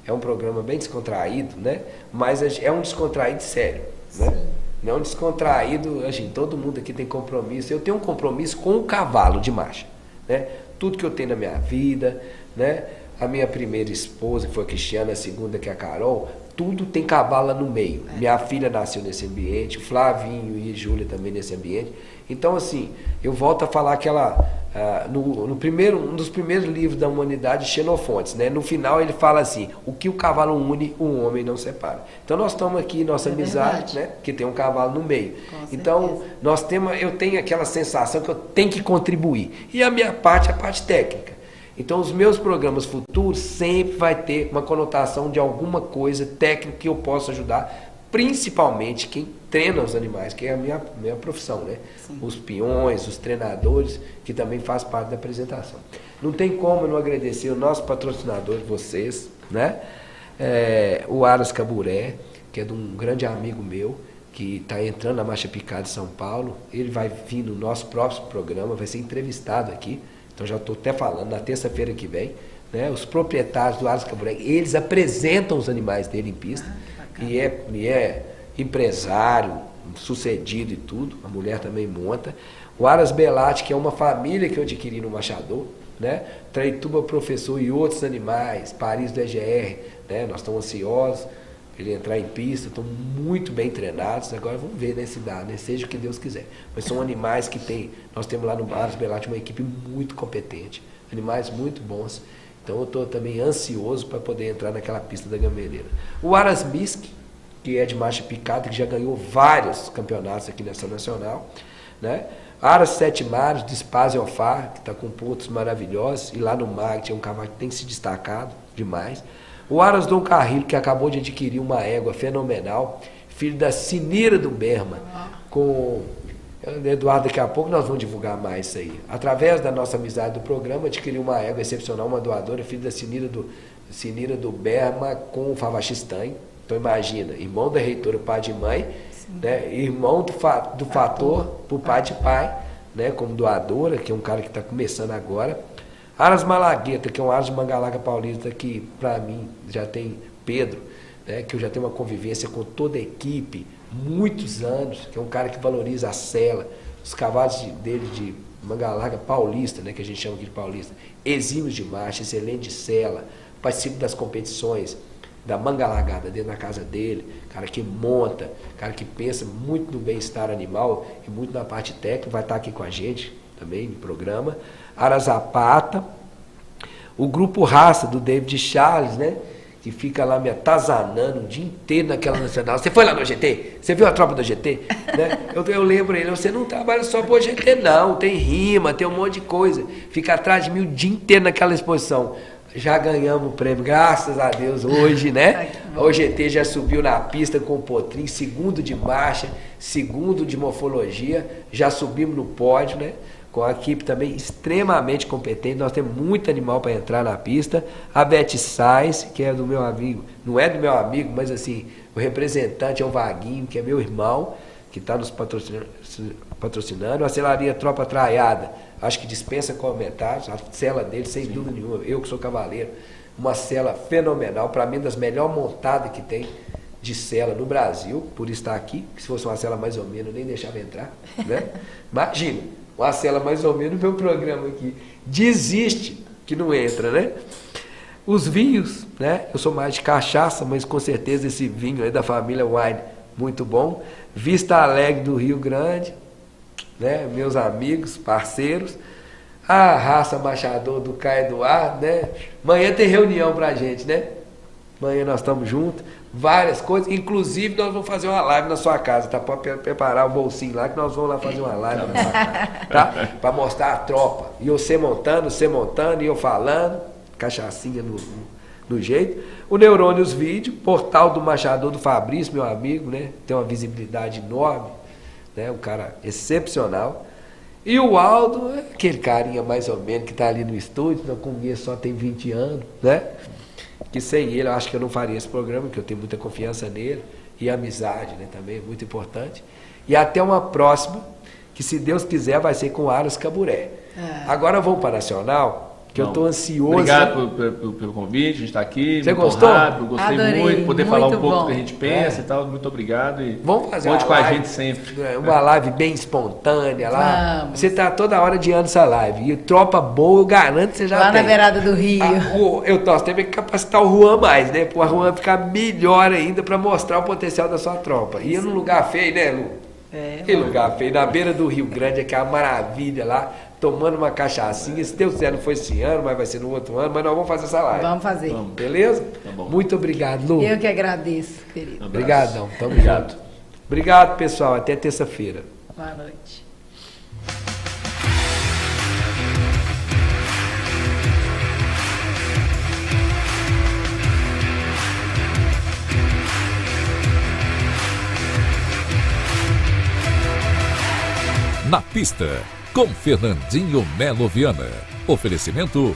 é um programa bem descontraído, né? Mas é um descontraído sério, né? Não é um descontraído, gente, todo mundo aqui tem compromisso. Eu tenho um compromisso com o cavalo de marcha, né? Tudo que eu tenho na minha vida, né? A minha primeira esposa, que foi a Cristiana, a segunda, que é a Carol, tudo tem cavalo no meio. Minha filha nasceu nesse ambiente, o Flavinho e a Júlia também nesse ambiente. Então, assim, eu volto a falar um dos primeiros livros da humanidade, Xenofontes, né? No final ele fala assim, o que o cavalo une, o homem não separa. Então nós estamos aqui, nossa amizade, né? Que tem um cavalo no meio. Então, eu tenho aquela sensação que eu tenho que contribuir. E a minha parte é a parte técnica. Então os meus programas futuros sempre vai ter uma conotação de alguma coisa técnica que eu possa ajudar, principalmente quem treina os animais, que é a minha profissão, né? Sim. Os peões, os treinadores, que também faz parte da apresentação. Não tem como eu não agradecer o nosso patrocinador, vocês, né? O Aras Caburé, que é de um grande amigo meu, que está entrando na Marcha Picada de São Paulo. Ele vai vir no nosso próximo programa, vai ser entrevistado aqui. Então já estou até falando, na terça-feira que vem, né? Os proprietários do Aras Caburé, eles apresentam os animais dele em pista. E é empresário, sucedido e tudo, a mulher também monta. O Aras Belatti, que é uma família que eu adquiri no Machador, né? Traituba Professor e outros animais, Paris do EGR, né? Nós estamos ansiosos para ele entrar em pista, estão muito bem treinados, agora vamos ver, né, se dá, né? Seja o que Deus quiser. Mas são animais que nós temos lá no Aras Belatti uma equipe muito competente, animais muito bons. Então eu estou também ansioso para poder entrar naquela pista da Gameleira. O Aras Misk, que é de marcha picada, que já ganhou vários campeonatos aqui nessa Nacional, né? Aras Sete Mares, do Spazio Alfar, que está com pontos maravilhosos, e lá no Mag é um cavalo que tem se destacado demais. O Aras Dom Carrilho, que acabou de adquirir uma égua fenomenal, filho da Sinira do Berma, com Eduardo, daqui a pouco nós vamos divulgar mais isso aí. Através da nossa amizade do programa, adquiriu uma égua excepcional, uma doadora, filho da Sinira do Berma com o Favachistanho. Então imagina, irmão da reitora, pai de mãe, né? Irmão do fator por pai de pai, né? Como doadora, que é um cara que está começando agora. Aras Malagueta, que é um Aras de Mangalaga Paulista, que para mim já tem Pedro, né? Que eu já tenho uma convivência com toda a equipe, muitos anos, que é um cara que valoriza a sela, os cavalos dele de Mangalaga Paulista, né? Que a gente chama aqui de Paulista, exímios de marcha, excelente de sela, participa das competições da Mangalagada dentro da casa dele, cara que monta, cara que pensa muito no bem-estar animal e muito na parte técnica, vai estar aqui com a gente também no programa. Aras Zapata, o grupo Raça do David Charles, né? que fica lá me atazanando o dia inteiro naquela Nacional. Você foi lá no GT? Você viu a tropa do GT? Né? Eu lembro ele, você não trabalha só pro GT não, tem rima, tem um monte de coisa. Fica atrás de mim o dia inteiro naquela exposição. Já ganhamos o prêmio, graças a Deus, hoje, né? O GT já subiu na pista com o Potrinho, segundo de marcha, segundo de morfologia, já subimos no pódio, né? Com a equipe também extremamente competente, nós temos muito animal para entrar na pista. A Beth Sainz, que é do meu amigo, não é do meu amigo, mas assim, o representante é o Vaguinho, que é meu irmão, que está nos patrocinando. A Celaria Tropa Traiada, acho que dispensa comentários, a cela dele, sem dúvida nenhuma, eu que sou cavaleiro, uma cela fenomenal, para mim, das melhores montadas que tem de cela no Brasil, por estar aqui, que se fosse uma cela mais ou menos, eu nem deixava entrar, né? Imagina, uma cela mais ou menos no meu programa aqui, desiste que não entra, né? Os vinhos, né? Eu sou mais de cachaça, mas com certeza esse vinho aí da família Wine, muito bom. Vista Alegre do Rio Grande, né? Meus amigos, parceiros. A raça Machador do Caio Eduardo, né? Amanhã tem reunião pra gente, né? Amanhã nós estamos juntos. Várias coisas, inclusive nós vamos fazer uma live na sua casa, tá? Pode preparar o bolsinho lá que nós vamos lá fazer uma live na sua casa, tá? Para mostrar a tropa. E você montando, e eu falando, cachaçinha no jeito. O Neurônios Vídeo, portal do Machador do Fabrício, meu amigo, né? Tem uma visibilidade enorme, né? Um cara excepcional. E o Aldo, aquele carinha mais ou menos que tá ali no estúdio, não conheço, só tem 20 anos, né? Que sem ele eu acho que eu não faria esse programa, que eu tenho muita confiança nele, e a amizade, né, também é muito importante. E até uma próxima, que se Deus quiser vai ser com o Aras Caburé. Agora vamos para a Nacional, que eu estou ansioso. Obrigado pelo convite, a gente está aqui. Você gostou? Honrado, gostei. Adorei, muito, poder falar um pouco bom. do que a gente pensa e tal. Muito obrigado. E vamos fazer conte uma com live, a gente sempre. Uma live bem espontânea lá. Vamos. Você está toda hora adiando essa live. E tropa boa, eu garanto que você já Lá tem. na beirada do Rio. Nós temos que capacitar o Juan mais, né? Para o Juan ficar melhor ainda para mostrar o potencial da sua tropa. E num lugar feio, né, Lu? Que lugar feio, na beira do Rio Grande, aquela maravilha lá, tomando uma cachaçinha. Se Deus quiser, não foi esse ano, mas vai ser no outro ano, mas nós vamos fazer essa live. Vamos fazer. Beleza? Tá bom. Muito obrigado, Lu. Eu que agradeço, querido. Obrigadão, tamo junto. Obrigado, pessoal. Até terça-feira. Boa noite. Na pista, com Fernandinho Melo Viana. Oferecimento